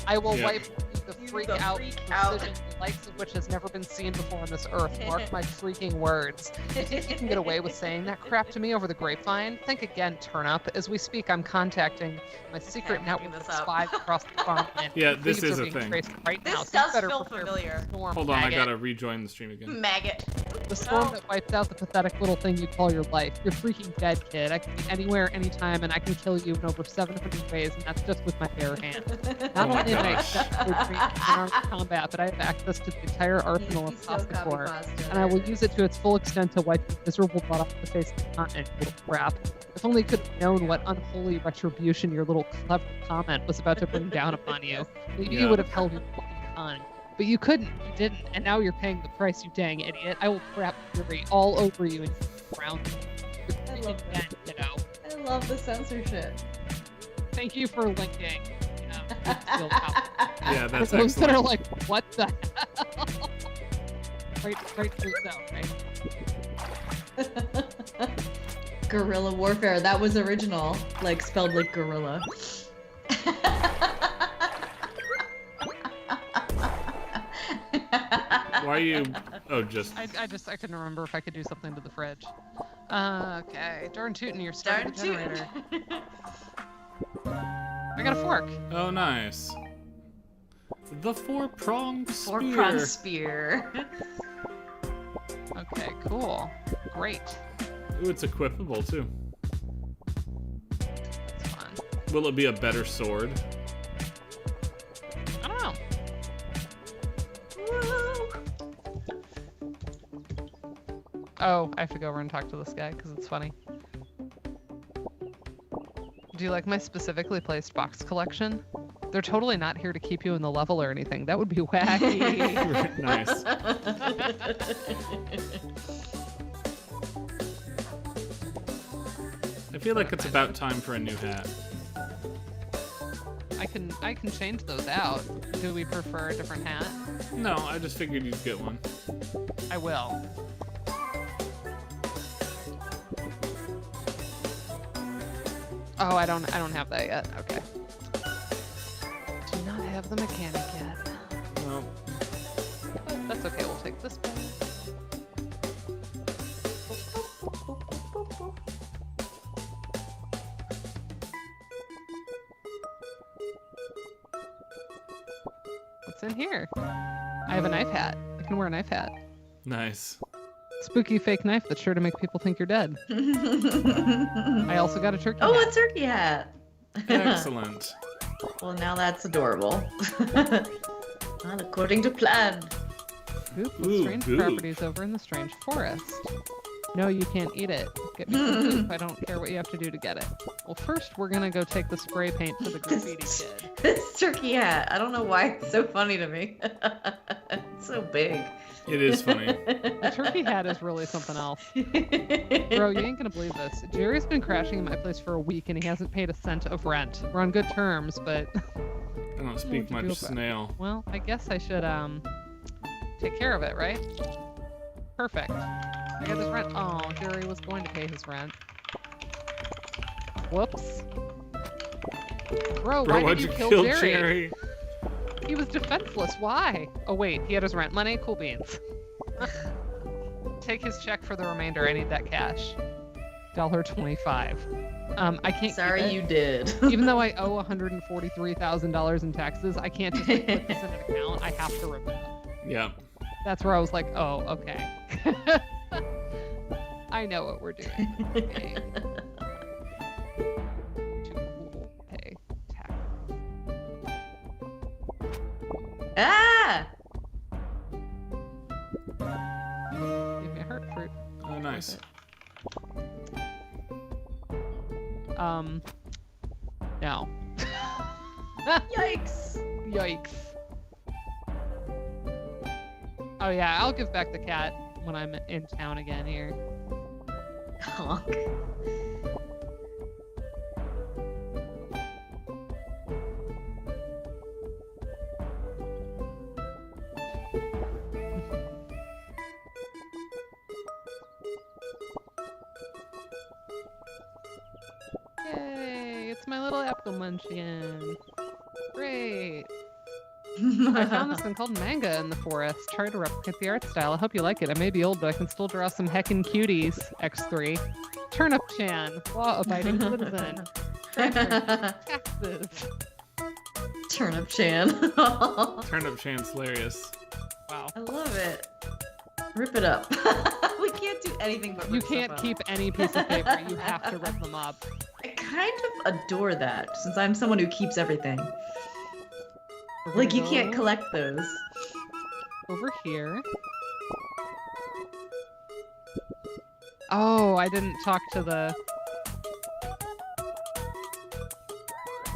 I will Yeah. wipe the freak out precision, the likes of which has never been seen before on this earth. Mark my freaking words. If you think you can get away with saying that crap to me over the grapevine, think again, turnip. As we speak, I'm contacting my secret Okay, network looking of this up. spies across the farmland. Yeah, this Leaves is are a being thing. traced right now, This so you does better feel prepare for familiar. the storm. Hold on, I Maggot. gotta rejoin the stream again. Maggot. The storm Oh. that wipes out the pathetic little thing you call your life. You're freaking dead, kid. I can be anywhere, anytime, and I can kill you in over 700 ways, and that's just with my bare hand. Not Oh my only am I gosh. exceptionally trained in armed combat, but I have access to the entire arsenal of pasta core, and I will use it to its full extent to wipe your miserable butt off the face of the continent, you little crap. If only you could have known what unholy retribution your little clever comment was about to bring down upon you. Maybe Yeah. you would have held your tongue. But you couldn't, you didn't, and now you're paying the price, you dang idiot. I will crap fury all over you and around you. I love You're that. dead, kiddo. I love the censorship. Thank you for linking. You know, good skill out. Yeah, that's For those that are excellent. like, what the hell? right tweets out, right? Guerrilla warfare. That was original. Like spelled like gorilla. Why are you... Oh, just... I couldn't remember if I could do something to the fridge. Okay, darn tootin', you're starting Darn the generator. I got a fork. Oh, nice. The four-pronged spear. Four-pronged spear. Okay, cool. Great. Ooh, it's equipable, too. That's fun. Will it be a better sword? I don't know. Oh, I have to go over and talk to this guy because it's funny. Do you like my specifically placed box collection? They're totally not here to keep you in the level or anything. That would be wacky. Nice. I feel like it's about time for a new hat. I can change those out. Do we prefer a different hat? No, I just figured you'd get one. I will. Oh, I don't have that yet. Okay. Do not have the mechanic yet. No. But that's okay. We'll take this back. What's in here? I have a knife hat. I can wear a knife hat. Nice. Spooky fake knife that's sure to make people think you're dead. I also got a turkey Oh, hat. a turkey hat. Excellent. Well, now that's adorable. Not according to plan. Goop with Ooh, strange goop. properties over in the strange forest. No, you can't eat it. Get me some goop. I don't care what you have to do to get it. Well, first we're gonna go take the spray paint to the graffiti kid. This turkey hat. I don't know why it's so funny to me. It's so big. It is funny. The turkey hat is really something else. Bro, you ain't gonna believe this. Jerry's been crashing in my place for a week and he hasn't paid a cent of rent. We're on good terms, but I don't speak What would you much do about it? snail. well, I guess I should take care of it, right? Perfect. I got this rent. Oh, Jerry was going to pay his rent. Whoops. Bro, why why'd did you kill kill Jerry? Jerry? He was defenseless. Why? Oh wait, he had his rent money. Cool beans. Take his check for the remainder. I need that cash. $1.25. I can't. Sorry keep it. you did. Even though I owe $143,000 in taxes, I can't just like, put this in an account. I have to rip it up. Yeah. That's where I was like, oh, okay. I know what we're doing. Okay. To pay tax. Ah! Give me a heart fruit. Oh, nice. No. Yikes! Yikes. Oh yeah, I'll give back the cat when I'm in town again here. Honk. Yay! It's my little apple munchkin. Great. I found this one called Manga in the forest. Try to replicate the art style. I hope you like it. I may be old, but I can still draw some heckin' cuties. X3. Turnip Chan. Law-abiding citizen. Taxes. Turnip Chan. Turnip Chan's hilarious. Wow. I love it. Rip it up. We can't do anything but You rip can't stuff keep any piece of paper. You have to rip them up. I kind of adore that, since I'm someone who keeps everything. We're Like, gonna you can't go collect those. over here. Oh, I didn't talk to the...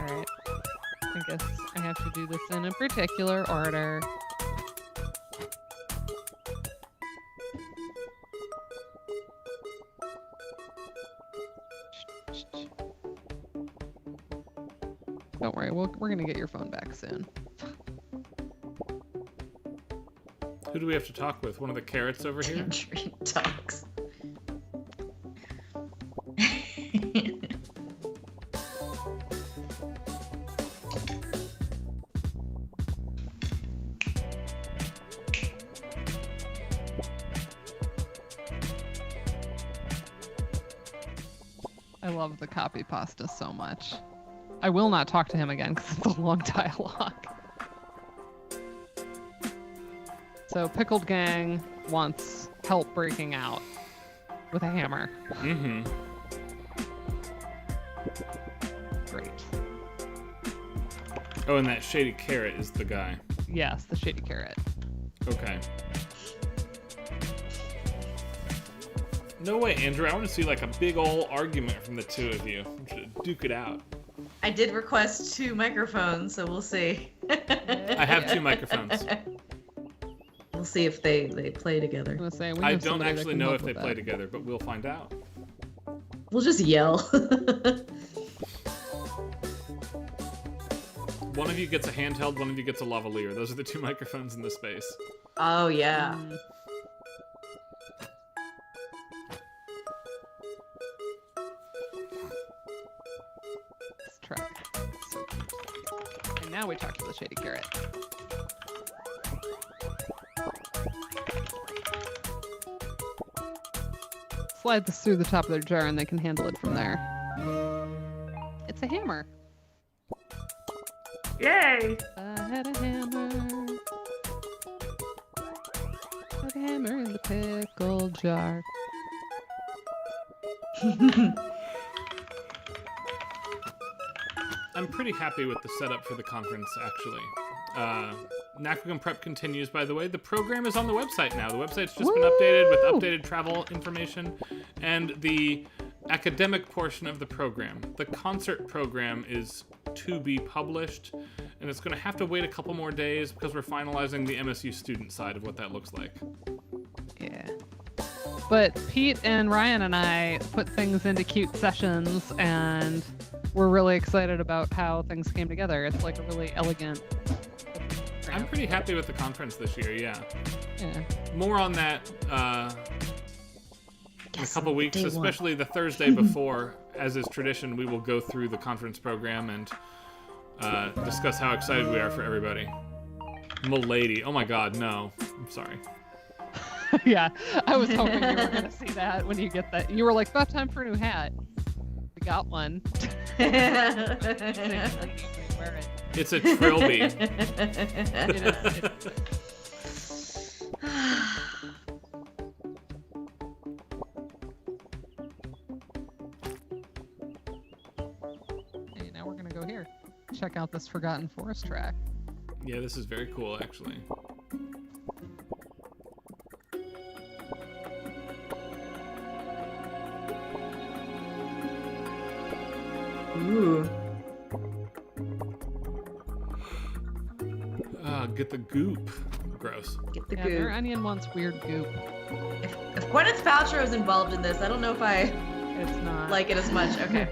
Alright. I guess I have to do this in a particular order. Don't worry, we're gonna get your phone back soon. Who do we have to talk with? One of the carrots over here? Tangerine dogs. I love the copy pasta so much. I will not talk to him again because it's a long dialogue. So Pickled Gang wants help breaking out with a hammer. Mm-hmm. Great. Oh, and that shady carrot is the guy. Yes, the shady carrot. Okay. No way, Andrew. I want to see like a big ol' argument from the two of you. We should duke it out. I did request 2 microphones, so we'll see. I have 2 microphones. We'll see if they play together. I'm gonna say, we I have don't somebody that actually can know help if they with play that. together, but we'll find out. We'll just yell. One of you gets a handheld, one of you gets a lavalier. Those are the 2 microphones in this space. Oh, yeah. now we talk to the shady carrot. Slide this through the top of their jar and they can handle it from there. It's a hammer. Yay! I had a hammer. Put a hammer in the pickle jar. I'm pretty happy with the setup for the conference, actually. Nakugan Prep continues, by the way. The program is on the website now. The website's just been updated with updated travel information and the academic portion of the program. The concert program is to be published, and it's going to have to wait a couple more days because we're finalizing the MSU student side of what that looks like. Yeah. But Pete and Ryan and I put things into cute sessions, and we're really excited about how things came together. It's like a really elegant. I'm pretty happy with the conference this year, yeah. Yeah. More on that in a couple weeks, especially the Thursday before. As is tradition, we will go through the conference program and discuss how excited we are for everybody. Milady. Oh my god, no. I'm sorry. Yeah, I was hoping you were going to see that when you get that. You were like, about time for a new hat. We got one. It's a trilby. Hey, now we're going to go here. Check out this Forgotten Forest track. Yeah, this is very cool, actually. Ooh. Get the goop. Gross. Get the Yeah, goop. their onion wants weird goop. If Gwyneth Paltrow is involved in this, I don't know if I It's not. like it as much. Okay.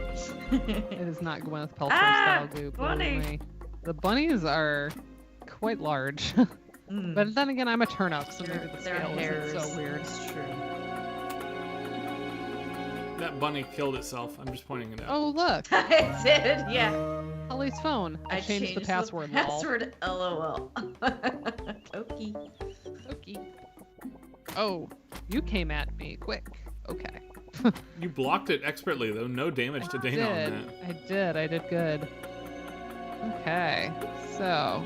It is not Gwyneth Paltrow Ah, style goop. bunny. believe me. The bunnies are quite large. Mm. But then again, I'm a turnip, so Their- maybe the their scale hairs. isn't so weird. It's true. That bunny killed itself. I'm just pointing it out. Oh, look. I did, yeah. Holly's phone. I changed the password. lol. Password, LOL. Okay. Okay. Oh, you came at me quick. Okay. You blocked it expertly, though. No damage to Dana on that. I did good. Okay, so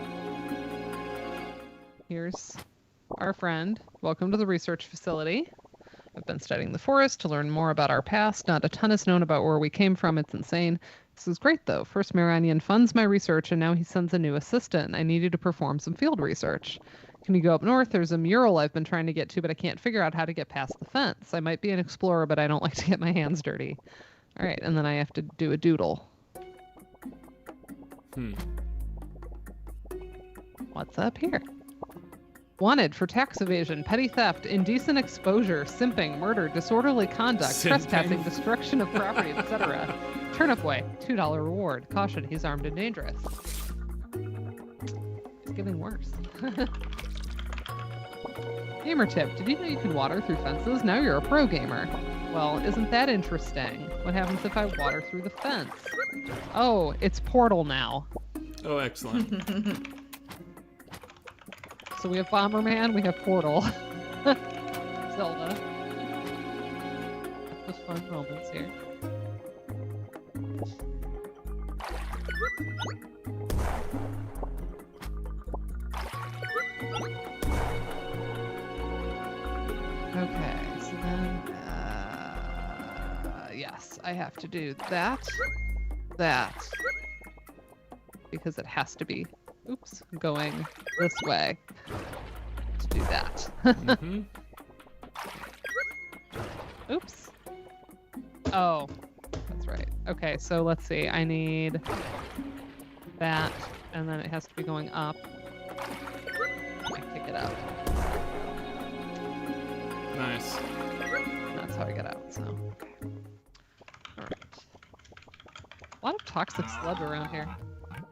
here's our friend. Welcome to the research facility. I've been studying the forest to learn more about our past. Not a ton is known about where we came from. It's insane. This is great, though. First, Maranian funds my research, and now he sends a new assistant. I need you to perform some field research. Can you go up north? There's a mural I've been trying to get to, but I can't figure out how to get past the fence. I might be an explorer, but I don't like to get my hands dirty. All right, and then I have to do a doodle. What's up here? Wanted for tax evasion, petty theft, indecent exposure, simping, murder, disorderly conduct, Simping. trespassing, destruction of property, etc. Turnip way, $2 reward. Caution, he's armed and dangerous. It's getting worse. Gamer tip, did you know you can water through fences? Now you're a pro gamer. Well, isn't that interesting? What happens if I water through the fence? Oh, it's Portal now. Oh, excellent. So we have Bomberman, we have Portal. Zelda. The fun moments here. Okay, so then, yes, I have to do that, because it has to be, oops, going this way to do that. Mm-hmm. Oops. Oh, that's right. Okay, so let's see. I need that, and then it has to be going up. I pick it up. Nice. That's how I get out, so. Okay. Alright. A lot of toxic sludge around here.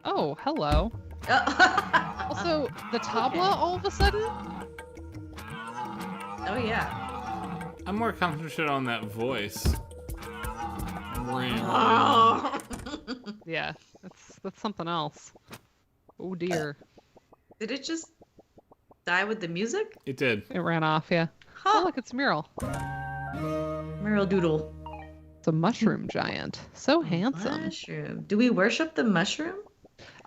Oh, hello. Also, the tabla all of a sudden? Oh, yeah. I'm more concentrated on that voice. Oh. Yeah, that's something else. Oh dear. Did it just die with the music? It did. It ran off, yeah. Oh, Huh. look, it's Mural. Meryl Doodle. It's a mushroom giant. So handsome. Mushroom. Do we worship the mushroom?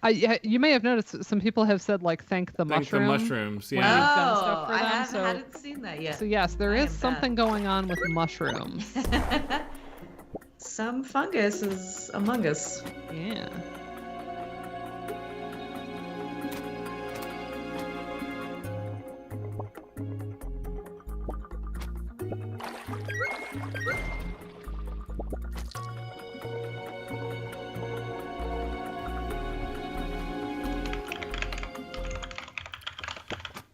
Yeah, you may have noticed some people have said, like, thank the Thank mushroom. the mushrooms. When Yeah. you've done stuff for I them, so- hadn't seen that yet. So yes, there I is am something going on with mushrooms. Some fungus is among us. Yeah.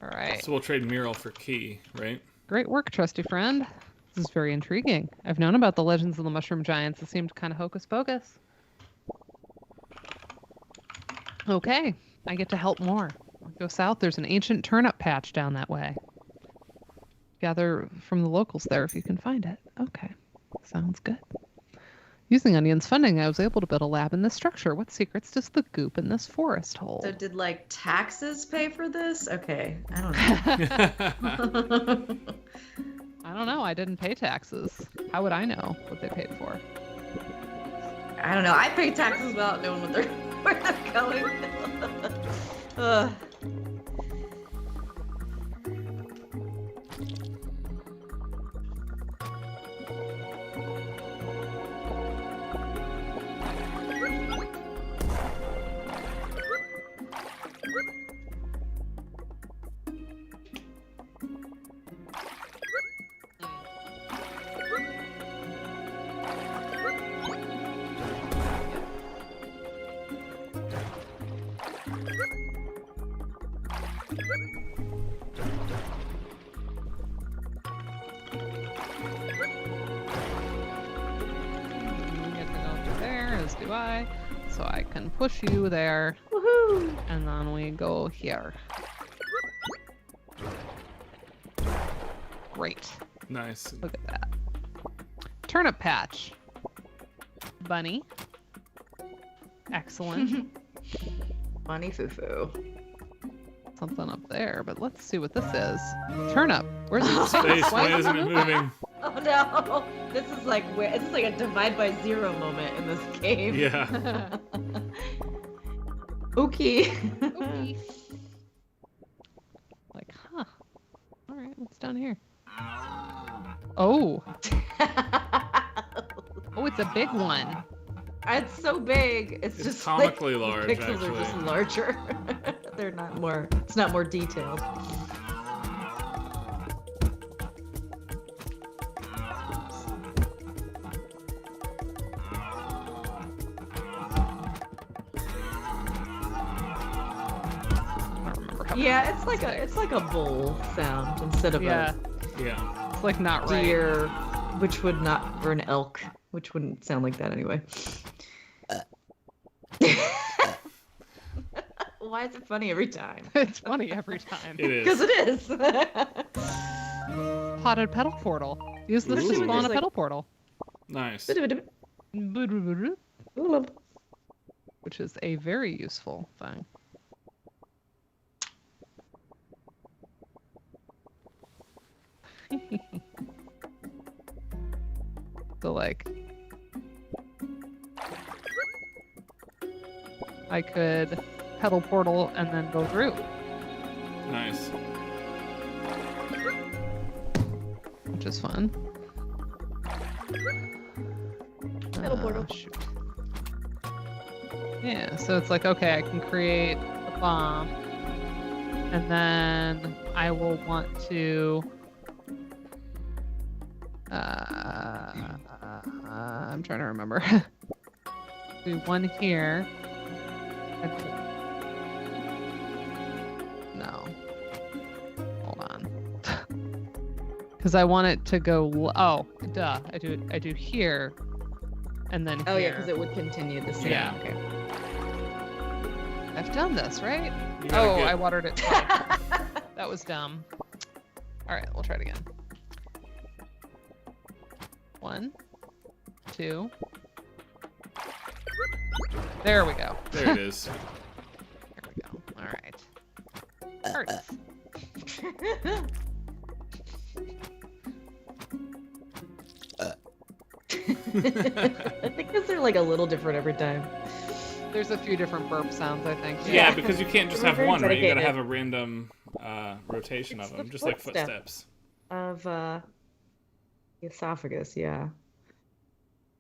All right. So we'll trade Mural for Key, right? Great work, trusty friend. This is very intriguing. I've known about the legends of the mushroom giants. It seemed kind of hocus pocus. Okay, I get to help more. I'll go south. There's an ancient turnip patch down that way. Gather from the locals there if you can find it. Okay, sounds good. Using Onion's funding, I was able to build a lab in this structure. What secrets does the goop in this forest hold? So did like taxes pay for this? Okay, I don't know. I don't know. I didn't pay taxes. How would I know what they paid for? I don't know. I pay taxes without knowing what where they're going. Ugh. You get to go to there, as do I. So I can push you there, Woohoo! and then we go here. Great. Nice. Look at that. Turnip patch. Bunny. Excellent. Funny foo-foo. Something up there, but let's see what this is. Turnip. Where's the Space, why isn't it moving? Oh no! This is like this is like a divide by zero moment in this game. Yeah. Okay. Okay. Like, huh. Alright, what's down here? Oh. Oh, it's a big one. It's so big. It's just comically like, large, The pixels are just actually. larger. They're not more. It's not more detailed. I don't remember how Yeah, it's like a bowl sound instead of Yeah, Yeah. it's like not a right. deer, which would not, or an elk, which wouldn't sound like that anyway. Why is it funny every time? It's funny every time. It is. Because it is. Potted petal portal. Use this to Ooh. spawn a Like- petal portal. Nice. Which is a very useful thing. So like I could petal portal and then go through, Nice. which is fun. Petal portal. Shoot. Yeah, so it's like, okay, I can create a bomb, and then I will want to. I'm trying to remember. Do one here. and- No. Hold on. Because I want it to go. Oh, duh! I do here, and then Oh yeah, here. because it would continue the same. Yeah. Okay. I've done this, right? You gotta Oh, get- I watered it twice. That was dumb. All right, we'll try it again. 1, 2. There we go. There it is. There we go. hearts. I think those are like a little different every time. There's a few different burp sounds, I think. Yeah, because you can't just We're have very one, right? You gotta dedicated. have a random rotation It's of the them, just like footstep. footsteps. Of the esophagus, yeah.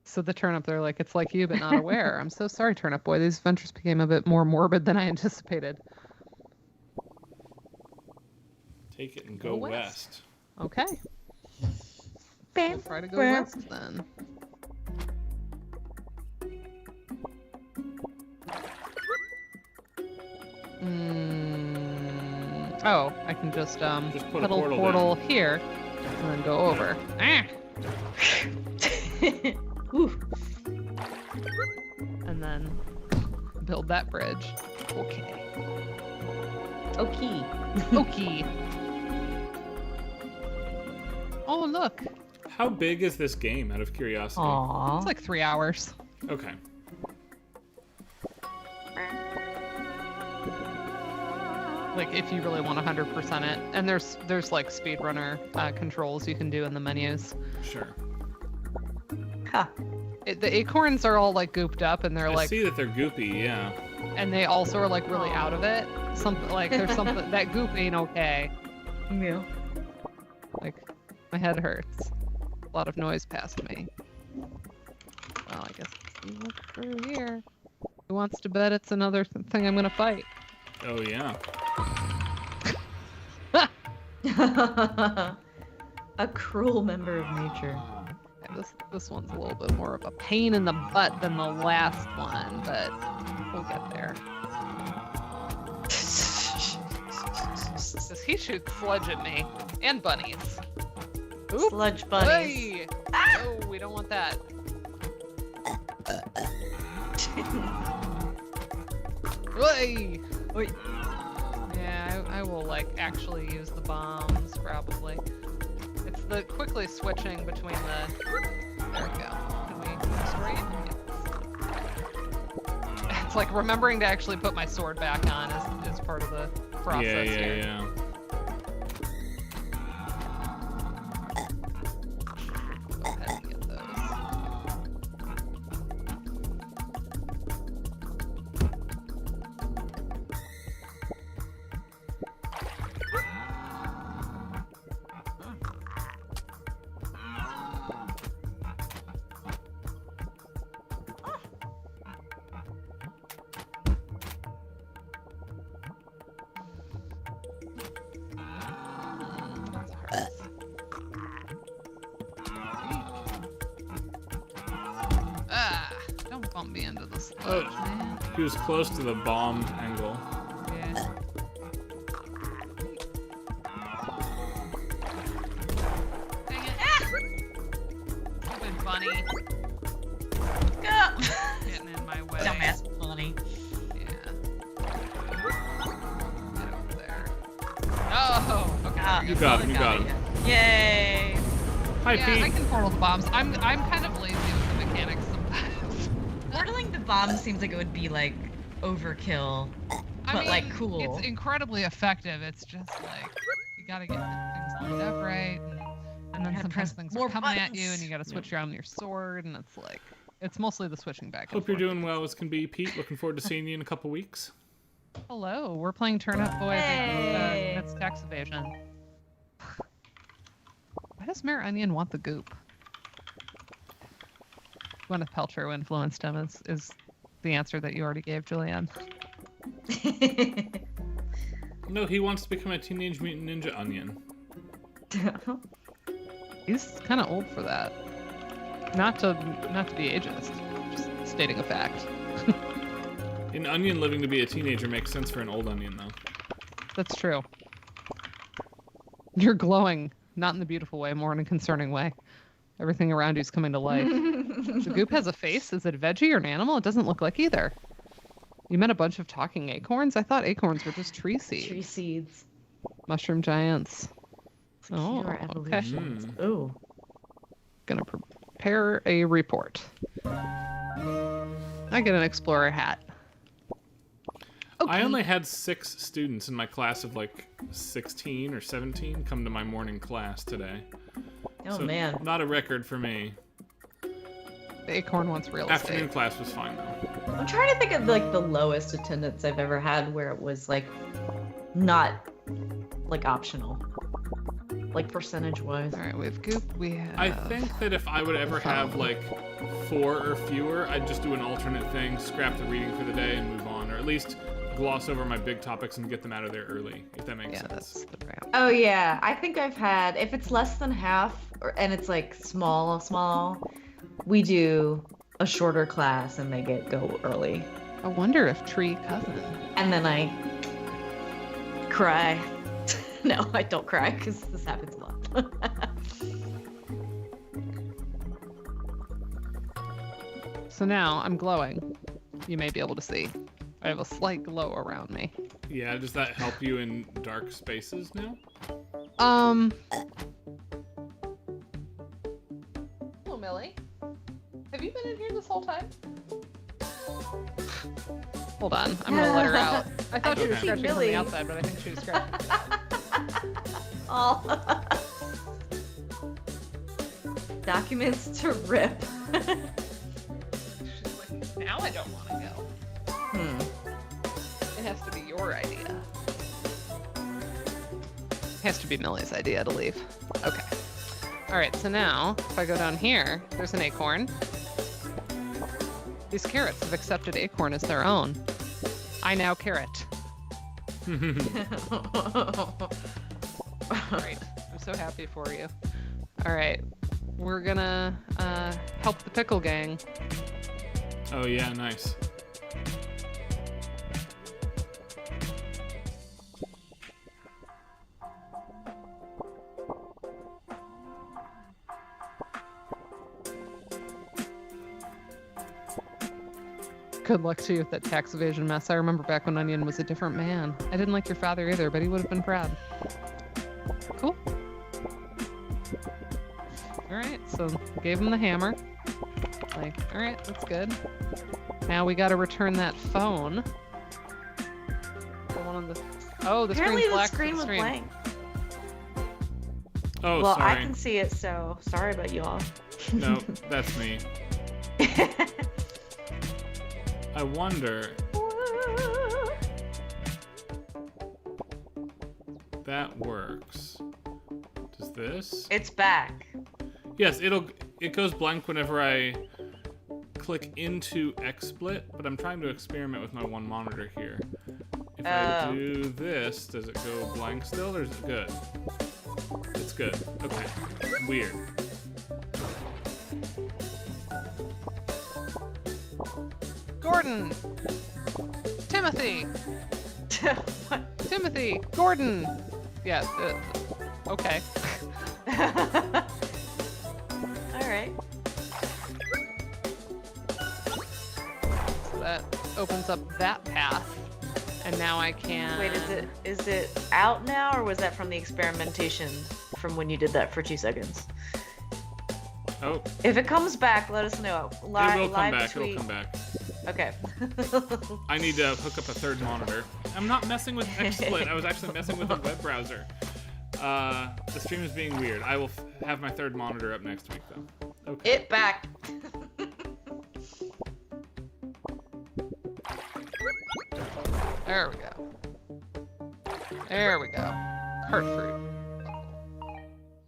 So the turnip, they're like, it's like you, but not aware. I'm so sorry, turnip boy. These adventures became a bit more morbid than I anticipated. Take it and go west. Okay. We'll try to go west then. Oh, I can just put a put a portal here and then go over. Ah! Ooh. And then build that bridge. Okay. Okay. Okay. Oh, look. How big is this game, out of curiosity? Aww. It's like 3 hours. Okay. Like if you really want 100% it. And there's like speedrunner controls you can do in the menus. Sure. Huh. The acorns are all like gooped up and they're I like, see that they're goopy, yeah. and they also are like really out of it. Something like there's something that goop ain't okay. Yeah. Like my head hurts. A lot of noise past me. Well, I guess let's look through here. Who wants to bet it's another thing I'm gonna fight? Oh, yeah. A cruel member of nature. Yeah, this one's a little bit more of a pain in the butt than the last one, but we'll get there. Because he shoots sludge at me and bunnies. Oop. Sludge bunnies. Hey! Oh, we don't want that. Hey! Oi. Yeah, I will like actually use the bombs probably. It's the quickly switching between the. There we go. Can we destroy it? Yes. It's like remembering to actually put my sword back on is part of the process here. Yeah. Go ahead and get those. Don't bump me into the sludge, man. He was close to the bomb angle. Yeah. Dang it. Stupid bunny getting in my way. Dumbass bunny. Yeah. Get over there. Oh, okay. Ah, there we You go. got him, you got him. Yay! Hi, Yeah, Pete. I can portal the bombs. I'm kind of lazy with the mechanics sometimes. Portaling the bomb seems like it would be like overkill, I but mean, like cool. It's incredibly effective. It's just like you gotta get things lined up right, and then gotta sometimes press things more are coming at you, buttons. and you gotta switch around your sword, and it's like it's mostly the switching back. Hope you're doing well as can be, Pete. Looking forward to seeing you in a couple weeks. Hello, we're playing Turnip Boy Hey. against Tax Evasion. Why does Mayor Onion want the goop? Gwyneth Paltrow influenced him is the answer that you already gave, Julianne. No, he wants to become a Teenage Mutant Ninja Onion. He's kind of old for that. Not to be ageist, just stating a fact. An onion living to be a teenager makes sense for an old onion, though. That's true. You're glowing, not in the beautiful way, more in a concerning way. Everything around you's coming to life. The goop has a face. Is it a veggie or an animal? It doesn't look like either. You met a bunch of talking acorns? I thought acorns were just tree seeds. Tree seeds. Mushroom giants. Oh, Pure okay. evolution. Ooh. Gonna prepare a report. I get an explorer hat. Okay. I only had 6 students in my class of like 16 or 17 come to my morning class today. Oh, So, man. not a record for me. The Acorn wants real Afternoon estate. class was fine though. I'm trying to think of like the lowest attendance I've ever had where it was like not like optional. Like percentage wise. All right, we have Goop. We have. I think that if I would ever have like 4 or fewer, I'd just do an alternate thing, scrap the reading for the day, and move on, or at least gloss over my big topics and get them out of there early, if that makes Yeah, sense. that's the ramp. Oh yeah, I think I've had, if it's less than half and it's like small, we do a shorter class and they go early. I wonder if Tree Cousin. And then I cry. No, I don't cry because this happens a lot. So now I'm glowing. You may be able to see. I have a slight glow around me. Yeah, does that help you in dark spaces now? Hello, Millie. Have you been in here this whole time? Hold on, I'm gonna let her out. I thought she was Okay. scratching from Millie. the outside, but I think she was scratching. Oh. Documents to rip. She's like, now I don't want to go. It has to be your idea. It has to be Millie's idea to leave. Okay. All right, so now if I go down here, there's an acorn. These carrots have accepted acorn as their own. I now carrot. Great. I'm so happy for you. All right. We're gonna help the pickle gang. Oh yeah, nice. Good luck to you with that tax evasion mess. I remember back when Onion was a different man. I didn't like your father either, but he would have been proud. Cool. Alright, so gave him the hammer. Like, alright, that's good. Now we gotta return that phone. The one on the... Oh, the Apparently screen's the black. screen for was the stream. blank. Oh, Well, sorry. I can see it, so sorry about you all. No, that's me. I wonder. That works. Does this? It's back. Yes, it goes blank whenever I click into XSplit, but I'm trying to experiment with my one monitor here. If I Oh. do this, does it go blank still, or is it good? It's good. Okay. Weird. Gordon! Timothy! What? Timothy! Gordon! Yeah, okay. Alright. So that opens up that path. And now I can... Wait, is it out now, or was that from the experimentation from when you did that for 2 seconds? Oh, If it comes back, let us know. it will come Live back. tweet. It'll come back. Okay. I need to hook up a third monitor. I'm not messing with XSplit. I was actually messing with a web browser. The stream is being weird. I will have my third monitor up next week, though. Okay. It back. There we go. There we go. Heart fruit.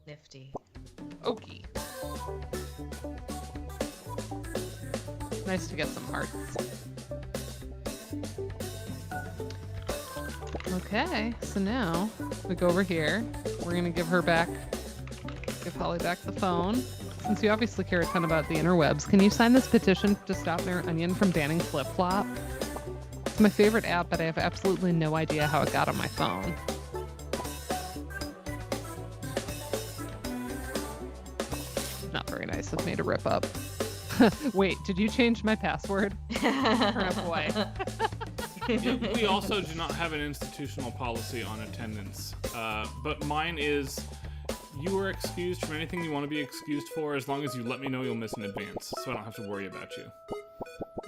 Nifty. Okie. Nice to get some hearts. Okay, so now we go over here. We're gonna give Holly back the phone. Since you obviously care a ton about the interwebs, can you sign this petition to stop Mayor Onion from banning Flip Flop? It's my favorite app, but I have absolutely no idea how it got on my phone. Not very nice of me to rip up. Wait, did you change my password? Oh boy. Yeah, we also do not have an institutional policy on attendance, but mine is you are excused from anything you want to be excused for as long as you let me know you'll miss in advance, so I don't have to worry about you.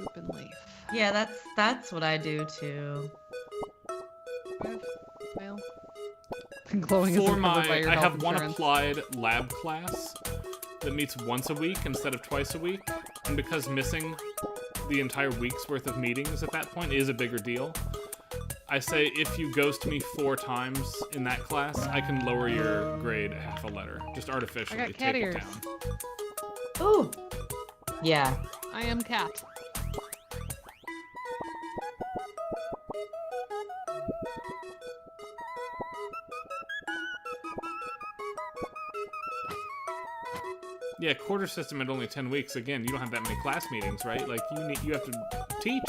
Open leaf. Yeah, that's what I do too. and glowing isn't covered by your I health have one insurance. applied lab class that meets once a week instead of twice a week, and because missing the entire week's worth of meetings at that point is a bigger deal, I say if you ghost me 4 times in that class, I can lower your grade half a letter. Just artificially I got cat take ears. it down. Ooh. Yeah. I am cat. Yeah, quarter system at only 10 weeks. Again, you don't have that many class meetings, right? Like, you have to teach.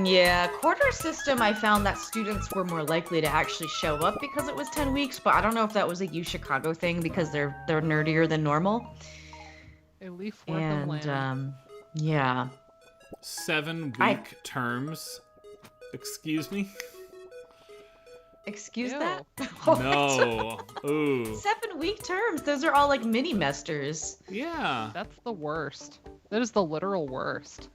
Yeah, quarter system, I found that students were more likely to actually show up because it was 10 weeks, but I don't know if that was a U Chicago thing because they're nerdier than normal. A leaf worth of land. And yeah. 7-week terms. Excuse me? Excuse Ew. that? No. Ooh. 7-week terms. Those are all like mini mesters. Yeah. That's the worst. That is the literal worst.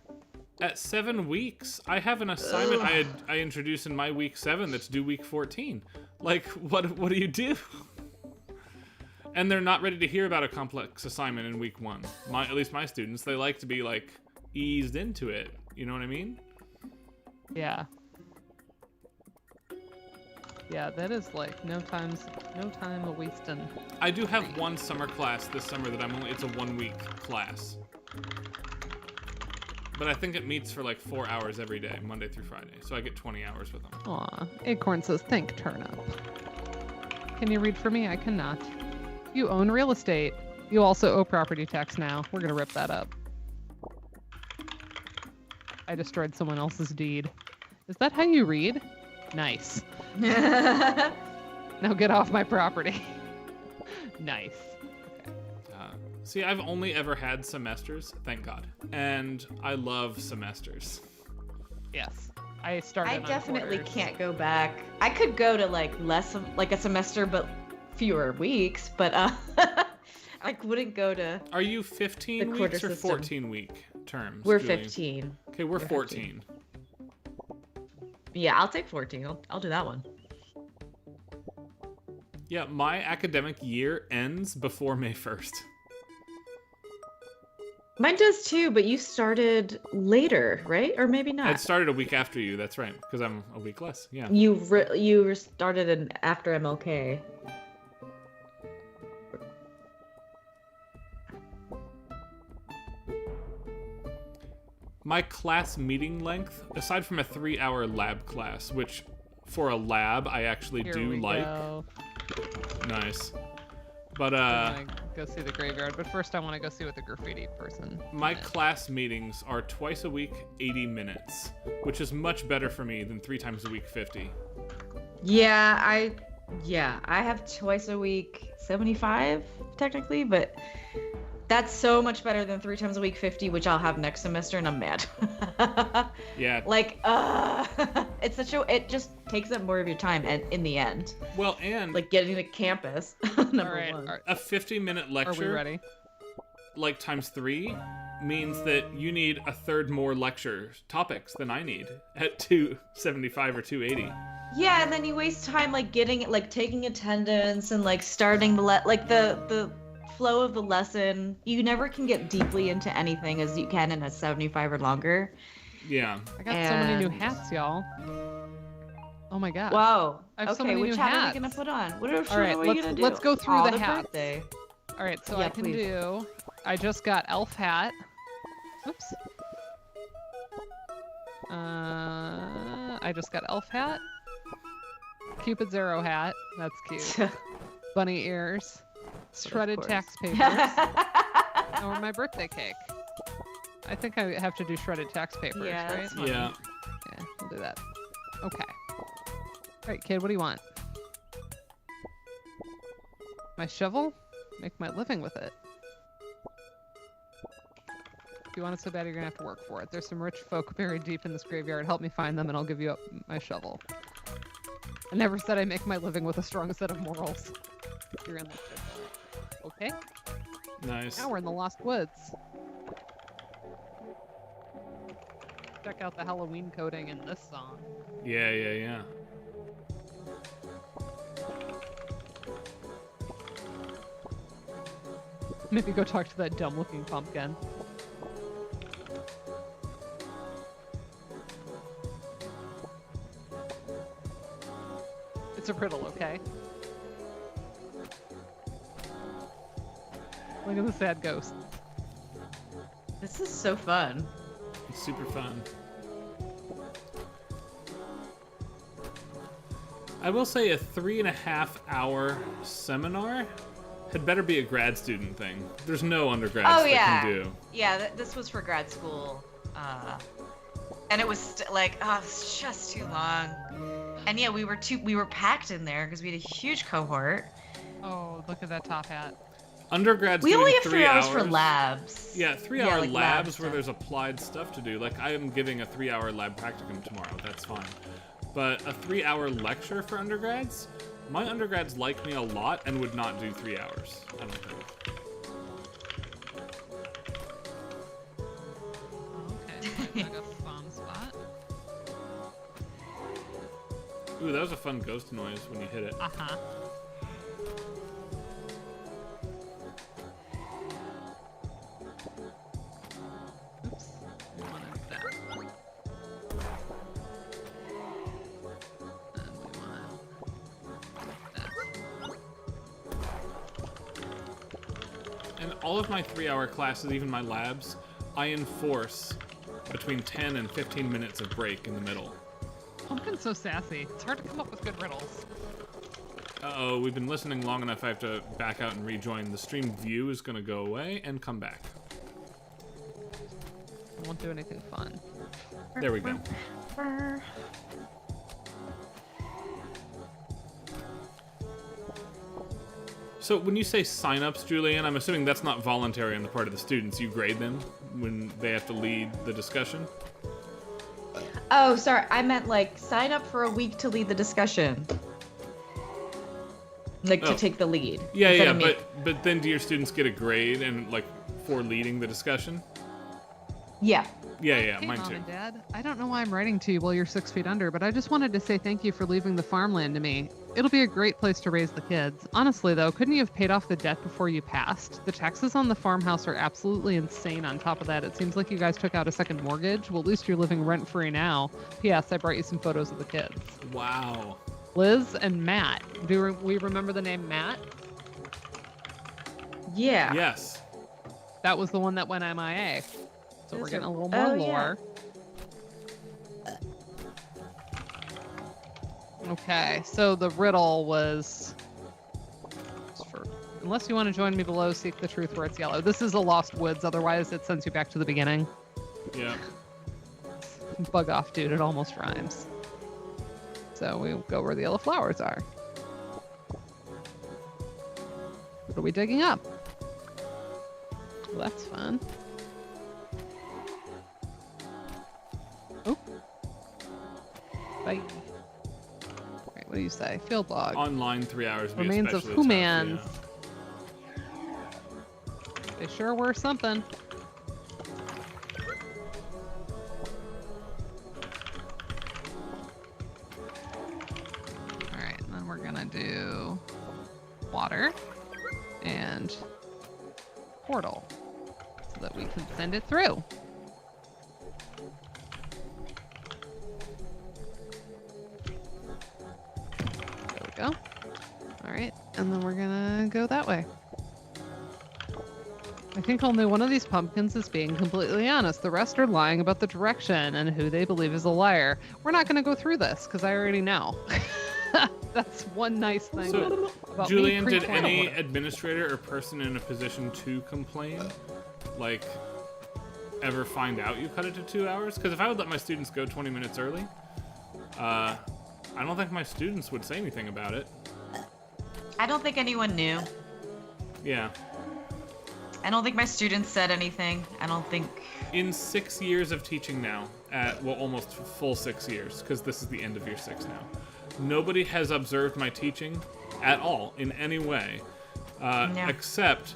At 7 weeks, I have an assignment I introduced in my week 7 that's due week 14. Like, what do you do? And they're not ready to hear about a complex assignment in week 1. At least my students, they like to be like eased into it. You know what I mean? Yeah. Yeah, that is like no time a wasting. I do have one summer class this summer that it's a 1-week class. But I think it meets for like 4 hours every day, Monday through Friday. So I get 20 hours with them. Aw, Acorn says, think turnip. Can you read for me? I cannot. You own real estate. You also owe property tax now. We're gonna rip that up. I destroyed someone else's deed. Is that how you read? Nice. Now get off my property. Nice. See, I've only ever had semesters, thank God. And I love semesters. Yes. I started I on definitely quarters. can't go back. I could go to like less of like a semester, but fewer weeks. But I wouldn't go to. Are you 15 The quarter weeks or system. 14-week terms? We're Julie? 15. Okay, we're 14. Yeah, I'll take 14. I'll do that one. Yeah, my academic year ends before May 1st. Mine does too, but you started later, right? Or maybe It not. started a week after you, that's right, because I'm a week less, yeah. You started after MLK. My class meeting length, aside from a 3-hour lab class, which for a lab I actually Here do we like. go. Nice. But I want to go see the graveyard, but first I want to go see what the graffiti person. my did. class meetings are twice a week, 80 minutes, which is much better for me than 3 times a week, 50. Yeah, I have twice a week, 75 technically, but that's so much better than 3 times a week, 50, which I'll have next semester, and I'm mad. Yeah. Like, it just takes up more of your time in the end. Well, and Like getting to campus, number All right, one. a 50-minute Are we lecture, ready? like times 3, means that you need a third more lecture topics than I need at 275 or 280. Yeah, and then you waste time like taking attendance and like starting the flow of the lesson. You never can get deeply into anything as you can in a 75 or longer. Yeah. I got so many new And- hats, y'all. Oh my god. Wow. I have so Okay, many which new hat are hats. we gonna put on? What are, All right, what are you gonna do? let's go through Aw, the hats. birthday. All right, so Yeah, I can please. do. I just got elf hat. Oops. I just got elf hat. Cupid's arrow hat. That's cute. Bunny ears. Shredded course. tax papers. Or my birthday cake. I think I have to do shredded tax papers, Yeah, right? that's fine. Yeah. Yeah, we'll do that. Okay. All right, kid, what do you want? My shovel? Make my living with it. If you want it so bad, you're gonna have to work for it. There's some rich folk buried deep in this graveyard. Help me find them and I'll give you up my shovel. I never said I make my living with a strong set of morals. You're in the Okay. Nice. Now we're in the Lost Woods. Check out the Halloween coding in this song. Yeah. Maybe go talk to that dumb-looking pumpkin. It's a riddle, okay? Look at the sad ghost. This is so fun. It's super fun. I will say a 3.5-hour seminar had better be a grad student thing. There's no undergrads that can do. Yeah, this was for grad school. And it was it's just too long. And yeah, we were packed in there because we had a huge cohort. Oh, look at that top hat. Undergrads We doing only have 3 3 hours hours for labs. Yeah, 3-hour like labs lab where stuff. there's applied stuff to do. Like, I am giving a 3-hour lab practicum tomorrow. That's fine. But a 3-hour lecture for undergrads? My undergrads like me a lot and would not do 3 hours, I don't think. Okay, like a fun spot. Ooh, that was a fun ghost noise when you hit it. Uh-huh. Oops. We wanted that. And we want that. And all of my 3-hour classes, even my labs, I enforce between 10 and 15 minutes of break in the middle. Pumpkin's so sassy. It's hard to come up with good riddles. Uh-oh, we've been listening long enough. I have to back out and rejoin. The stream view is going to go away and come back. I won't do anything fun. There we go. So when you say sign-ups, Julian, I'm assuming that's not voluntary on the part of the students. You grade them when they have to lead the discussion? Oh, sorry. I meant like sign up for a week to lead the discussion. Like to take the lead. Yeah, instead yeah, of me. but then do your students get a grade and like for leading the discussion? Yeah. Yeah, Hey, mine Mom too. and Dad, I don't know why I'm writing to you while you're 6 feet under, but I just wanted to say thank you for leaving the farmland to me. It'll be a great place to raise the kids. Honestly, though, couldn't you have paid off the debt before you passed? The taxes on the farmhouse are absolutely insane on top of that. It seems like you guys took out a second mortgage. Well, at least you're living rent-free now. P.S. I brought you some photos of the kids. Wow. Liz and Matt. Do we remember the name Matt? Yeah. Yes. That was the one that went MIA. So we're Those getting are- a little more oh, yeah. lore. Okay, so the riddle was unless you want to join me below, seek the truth where it's yellow. This is a lost woods, otherwise it sends you back to the beginning. Yeah. Bug off, dude, it almost rhymes. So we go where the yellow flowers are. What are we digging up? Well, that's fun. Oh. Bye. Right, what do you say? Field log. Online 3 hours. would be Remains of especially tough, humans. yeah. They sure were something. Alright, and then we're gonna do water and portal so that we can send it through. There we go. Alright, and then we're gonna go that way. I think only one of these pumpkins is being completely honest. The rest are lying about the direction and who they believe is a liar. We're not going to go through this because I already know. That's one nice thing. So, about Julian, me did any pre-planning. administrator or person in a position to complain, like, ever find out you cut it to 2 hours? Because if I would let my students go 20 minutes early, I don't think my students would say anything about it. I don't think anyone knew. Yeah. I don't think my students said anything. I don't think. In 6 years of teaching now, almost full 6 years, because this is the end of year 6 now, nobody has observed my teaching at all in any way, No. except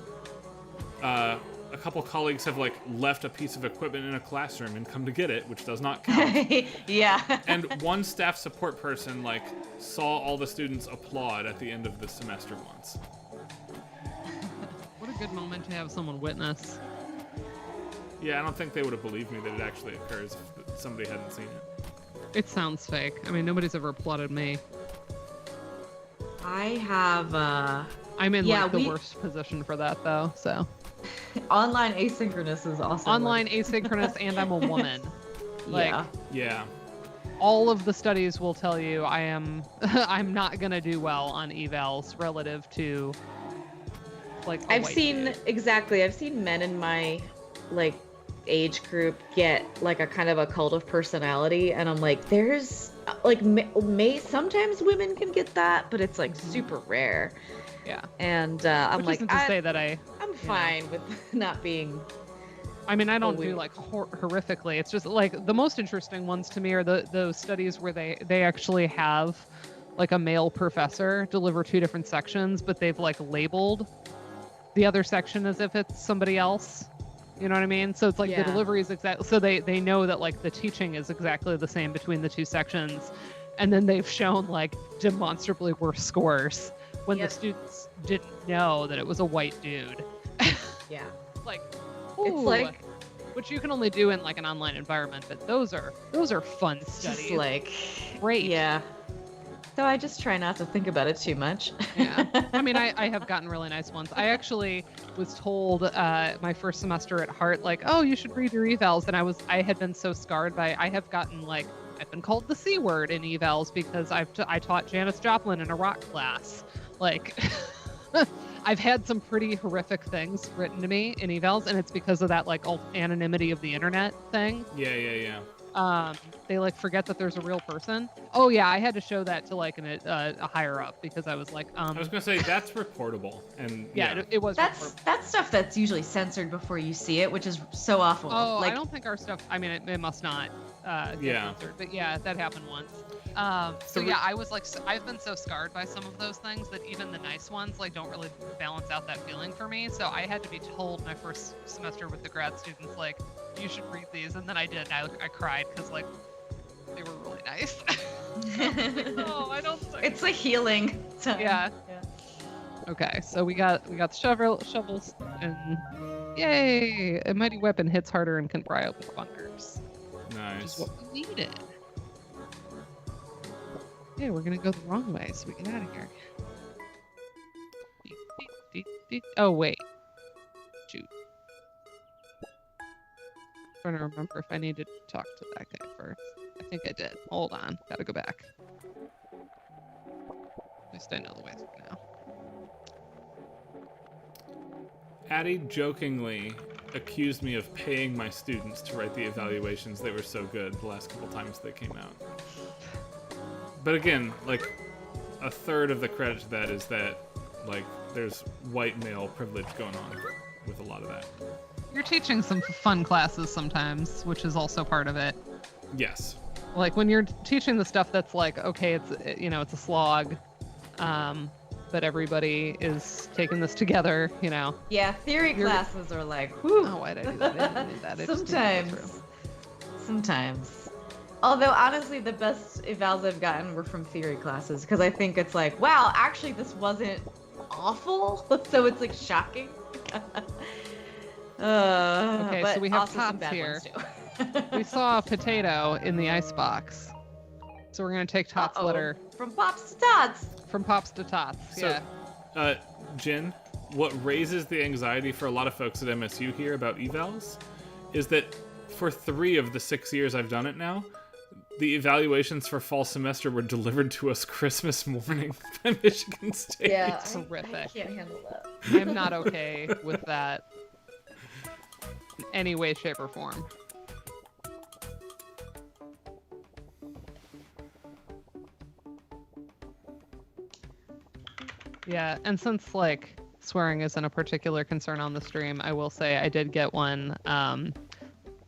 a couple colleagues have like left a piece of equipment in a classroom and come to get it, which does not count. Yeah. And one staff support person like saw all the students applaud at the end of the semester once. What a good moment to have someone witness. Yeah, I don't think they would have believed me that it actually occurs if somebody hadn't seen it. It sounds fake. I mean, nobody's ever applauded me. I have I'm in like the worst position for that though, so. online asynchronous is also Online asynchronous and I'm a woman. Like, Yeah. all of the studies will tell you I'm not gonna do well on evals relative to like a I've white seen dude. men in my like age group get like a kind of a cult of personality, and I'm like, there's like may sometimes women can get that, but it's like super rare. Yeah. And I'm Which like, isn't to say that I'm fine with not being. I mean, I don't do like horrifically. It's just like the most interesting ones to me are those studies where they actually have like a male professor deliver 2 different sections, but they've like labeled the other section as if it's somebody else. You know what I mean? So it's like the delivery is exactly, so they know that like the teaching is exactly the same between the 2 sections. And then they've shown like demonstrably worse scores when the students didn't know that it was a white dude. Yeah. Like, it's like, which you can only do in like an online environment, but those are fun studies. Just like great. Yeah. So I just try not to think about it too much. Yeah. I mean, I have gotten really nice ones. I actually was told my first semester at Hart, like, oh, you should read your evals. And I had been so scarred by, I have gotten like, I've been called the C word in evals because I taught Janis Joplin in a rock class. Like, I've had some pretty horrific things written to me in evals, and it's because of that like anonymity of the internet thing. Yeah. They like forget that there's a real person. Oh yeah, I had to show that to like a higher up because I was like, I was gonna say that's reportable, and it was. That's stuff that's usually censored before you see it, which is so awful. Oh, like, I don't think our stuff. I mean, it must not. Get censored, but yeah, that happened once. So yeah, I was like, I've been so scarred by some of those things that even the nice ones like don't really balance out that feeling for me. So I had to be told my first semester with the grad students, like, you should read these, and then I did. And I cried because like they were really nice. No, I don't think. It's a healing time. Yeah. Okay, so we got the shovels, and yay! A mighty weapon hits harder and can pry open bunkers. Nice. Which is what we needed. Yeah, we're gonna go the wrong way, so we get out of here. Oh wait. Shoot. Trying to remember if I needed to talk to that guy first. I think I did. Hold on. Gotta go back. At least I know the way now. Addie jokingly accused me of paying my students to write the evaluations. They were so good the last couple times they came out. But again, like, a third of the credit to that is that, like, there's white male privilege going on with a lot of that. You're teaching some fun classes sometimes, which is also part of it. Yes. Like when you're teaching the stuff that's like, okay, it's a slog, but everybody is taking this together, Yeah, theory classes are like, whew. Oh, why did I do that? I didn't do that. Sometimes. Although, honestly, the best evals I've gotten were from theory classes, because I think it's like, wow, actually, this wasn't awful, so it's, like, shocking. Okay, so we have also some tots bad here. ones, too. We saw a potato in the icebox, so we're going to take Tots' litter. From Pops to Tots. From Pops to Tots, So, Jen, what raises the anxiety for a lot of folks at MSU here about evals is that for 3 of the 6 years I've done it now, the evaluations for fall semester were delivered to us Christmas morning by Michigan State. Yeah, Terrific. I can't handle that. I'm not okay with that in any way, shape, or form. Yeah, and since, like, swearing isn't a particular concern on the stream, I will say I did get one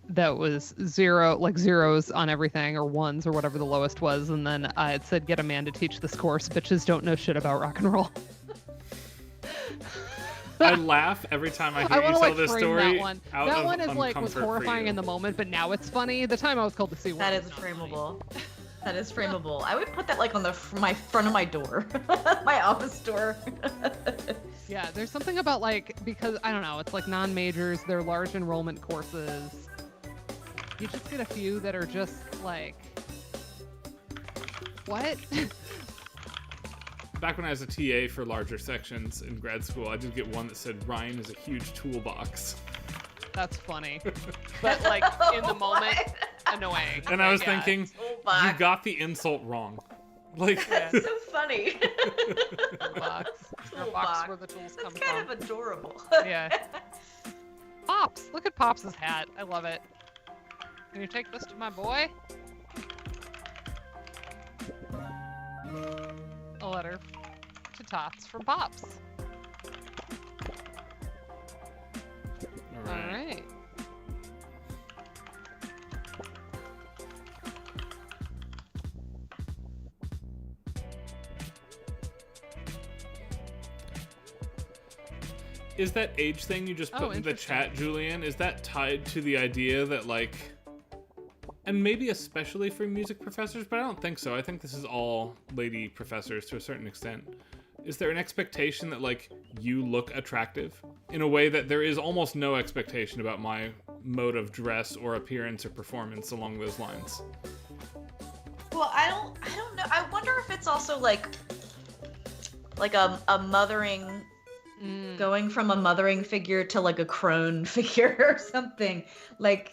that was zeros on everything, or ones, or whatever the lowest was, and then it said, get a man to teach this course. Bitches don't know shit about rock and roll. I laugh every time I hear you tell this story. That one. That one is like was horrifying in the moment, but now it's funny. The time I was called the C word. That is frameable. That is frameable. I would put that like on my front of my door, my office door. Yeah, there's something about like, because I don't know, it's like non-majors, they're large enrollment courses. You just get a few that are just like, what? Back when I was a TA for larger sections in grad school, I did get one that said Ryan is a huge toolbox. That's funny. But like in the moment, annoying. And I was Yeah, thinking, toolbox. you got the insult wrong. Like, Yeah. So funny. Box. Your box where the tools come That's kind from. of adorable. Yeah. Pops! Look at Pops' hat. I love it. Can you take this to my boy? A letter to Tots from Pops. all right. Alright. Is that age thing you just Oh, put in the interesting. chat, Julian, is that tied to the idea that, like, and maybe especially for music professors, but I don't think so. I think this is all lady professors to a certain extent. Is there an expectation that, like, you look attractive in a way that there is almost no expectation about my mode of dress or appearance or performance along those lines? Well, I don't know. I wonder if it's also like a mothering, going from a mothering figure to like a crone figure or something. Like,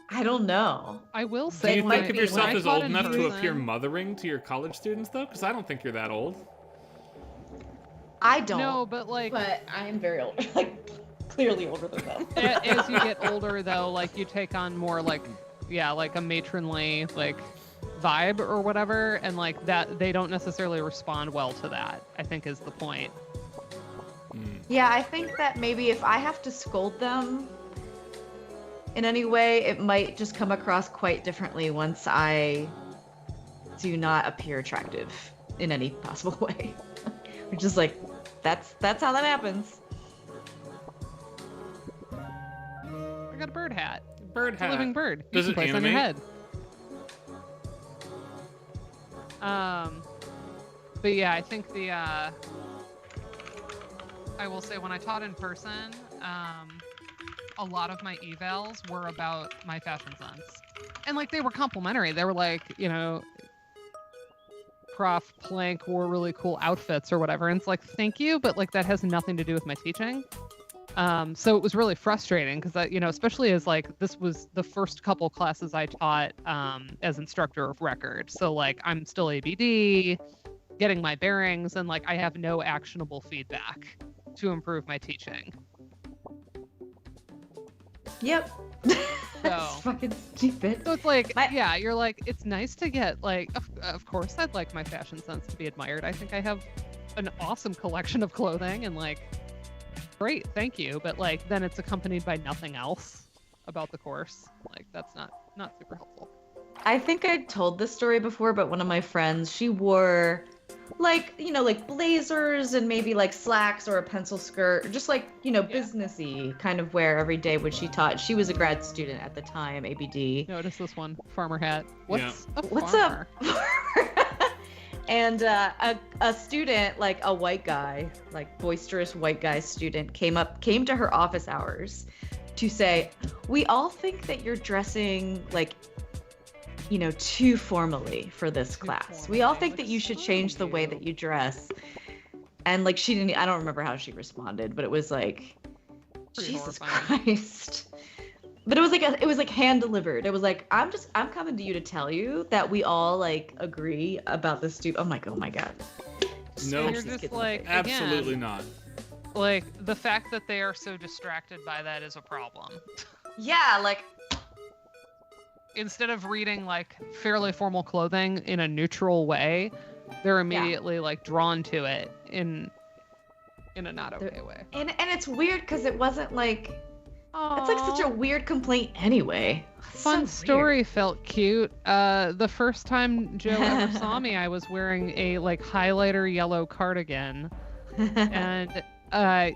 I don't know. I will Do say you when think I- of when yourself I as taught old in enough to person- appear mothering to your college students, though? Because I don't think you're that old. I don't. No, but like But I am very old. Like, clearly older than them. as you get older though, like you take on more like, yeah, like a matronly like vibe or whatever, and like that they don't necessarily respond well to that, I think is the point. Yeah, I think that maybe if I have to scold them in any way, it might just come across quite differently once I do not appear attractive in any possible way. Which is like, that's how that happens. I got a bird hat. Bird It's a hat. living bird. Does You it can place on your head. animate? But yeah, I think the I will say when I taught in person, a lot of my evals were about my fashion sense. And like they were complimentary. They were like, you know, Prof Plank wore really cool outfits or whatever. And it's like, thank you, but like that has nothing to do with my teaching. So it was really frustrating because, you know, especially as like this was the first couple classes I taught as instructor of record. So like I'm still ABD, getting my bearings, and like I have no actionable feedback to improve my teaching. Yep. That's fucking stupid. So it's like, My- yeah, you're like, it's nice to get like, of course I'd like my fashion sense to be admired. I think I have an awesome collection of clothing and like, great, thank you. But like, then it's accompanied by nothing else about the course. Like, that's not super helpful. I think I told this story before, but one of my friends, she wore like, you know, like blazers and maybe like slacks or a pencil skirt, just like, you know, Yeah. businessy kind of wear every day when she taught. She was a grad student at the time, ABD. Notice this one, farmer hat. What's a What's farmer? up? And a student, like a white guy, like boisterous white guy student, came to her office hours to say, we all think that you're dressing like, you know, too formally for this class. We all formally, think that like, you should screw change the way you." that you dress. And like she didn't, I don't remember how she responded, but it was like, Pretty Jesus horrifying. Christ. But it was like hand delivered. It was like, I'm coming to you to tell you that we all like agree about this I'm like, oh my God. No. Punch You're these just kids in the like, face. Absolutely again, not. like the fact that they are so distracted by that is a problem. Yeah, like, Instead of reading like fairly formal clothing in a neutral way, they're immediately like drawn to it in a not okay way. and it's weird because it wasn't like, it's like such a Aw. weird complaint anyway. It's so Fun weird. story, felt cute. The first time Joe ever saw me, I was wearing a like highlighter yellow cardigan, and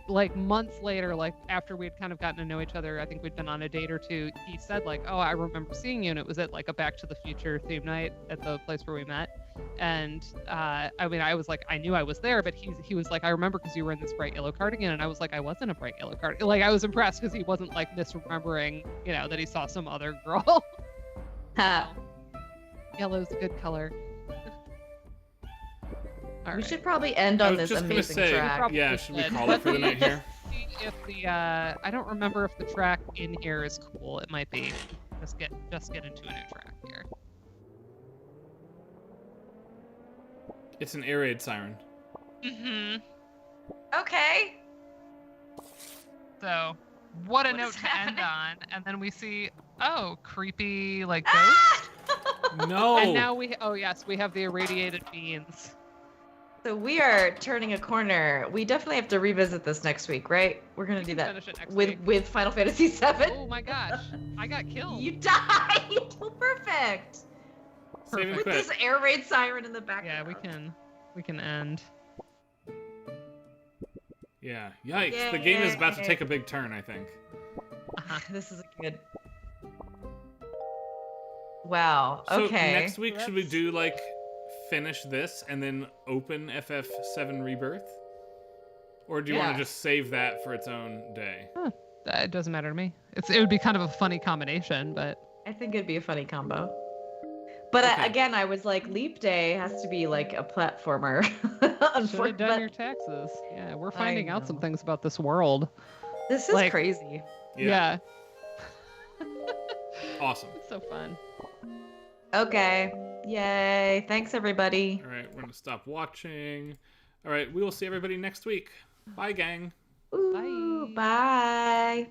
like months later, like after we'd kind of gotten to know each other, I think we'd been on a date or two, he said like, oh, I remember seeing you, and it was at like a Back to the Future theme night at the place where we met. And I mean, I was like, I knew I was there, but he was like, I remember because you were in this bright yellow cardigan, and I was like, I wasn't a bright yellow cardigan. Like, I was impressed because he wasn't like misremembering, you know, that he saw some other girl. Ha. Yellow's a good color. All We right. should probably end I on was this just gonna amazing say, track. Probably yeah, should we should. call it for the night here? See if the I don't remember if the track in here is cool. It might be. Just get into a new track here. It's an air raid siren. Mm-hmm. Okay. So, what a What note is to end happening? on. And then we see, oh, creepy like ghost. No. And now we have the irradiated beans. So we are turning a corner. We definitely have to revisit this next week, right? We're gonna do that Finish it next with week. Final Fantasy VII. Oh my gosh, I got killed. You died. Oh, perfect. Save and With quit. this air raid siren in the Yeah, background. we can end. Yeah. Yikes. The game is about to take a big turn, I think. This is good. Wow. So Okay. next week, should we do like finish this and then open FF7 Rebirth? Or do you want Yeah. to just save that for its own day? It doesn't matter to me. It would be kind of a funny combination, but I think it'd be a funny combo. But Okay. again, I was like, Leap Day has to be like a platformer. should have done Unfortunately, your taxes. Yeah, we're finding out some know. things about this world. this is like- crazy. Yeah, Awesome. it's so fun. Okay. Yay. Thanks, everybody. All right, we're going to stop watching. All right, we will see everybody next week. Bye, gang. Ooh, bye.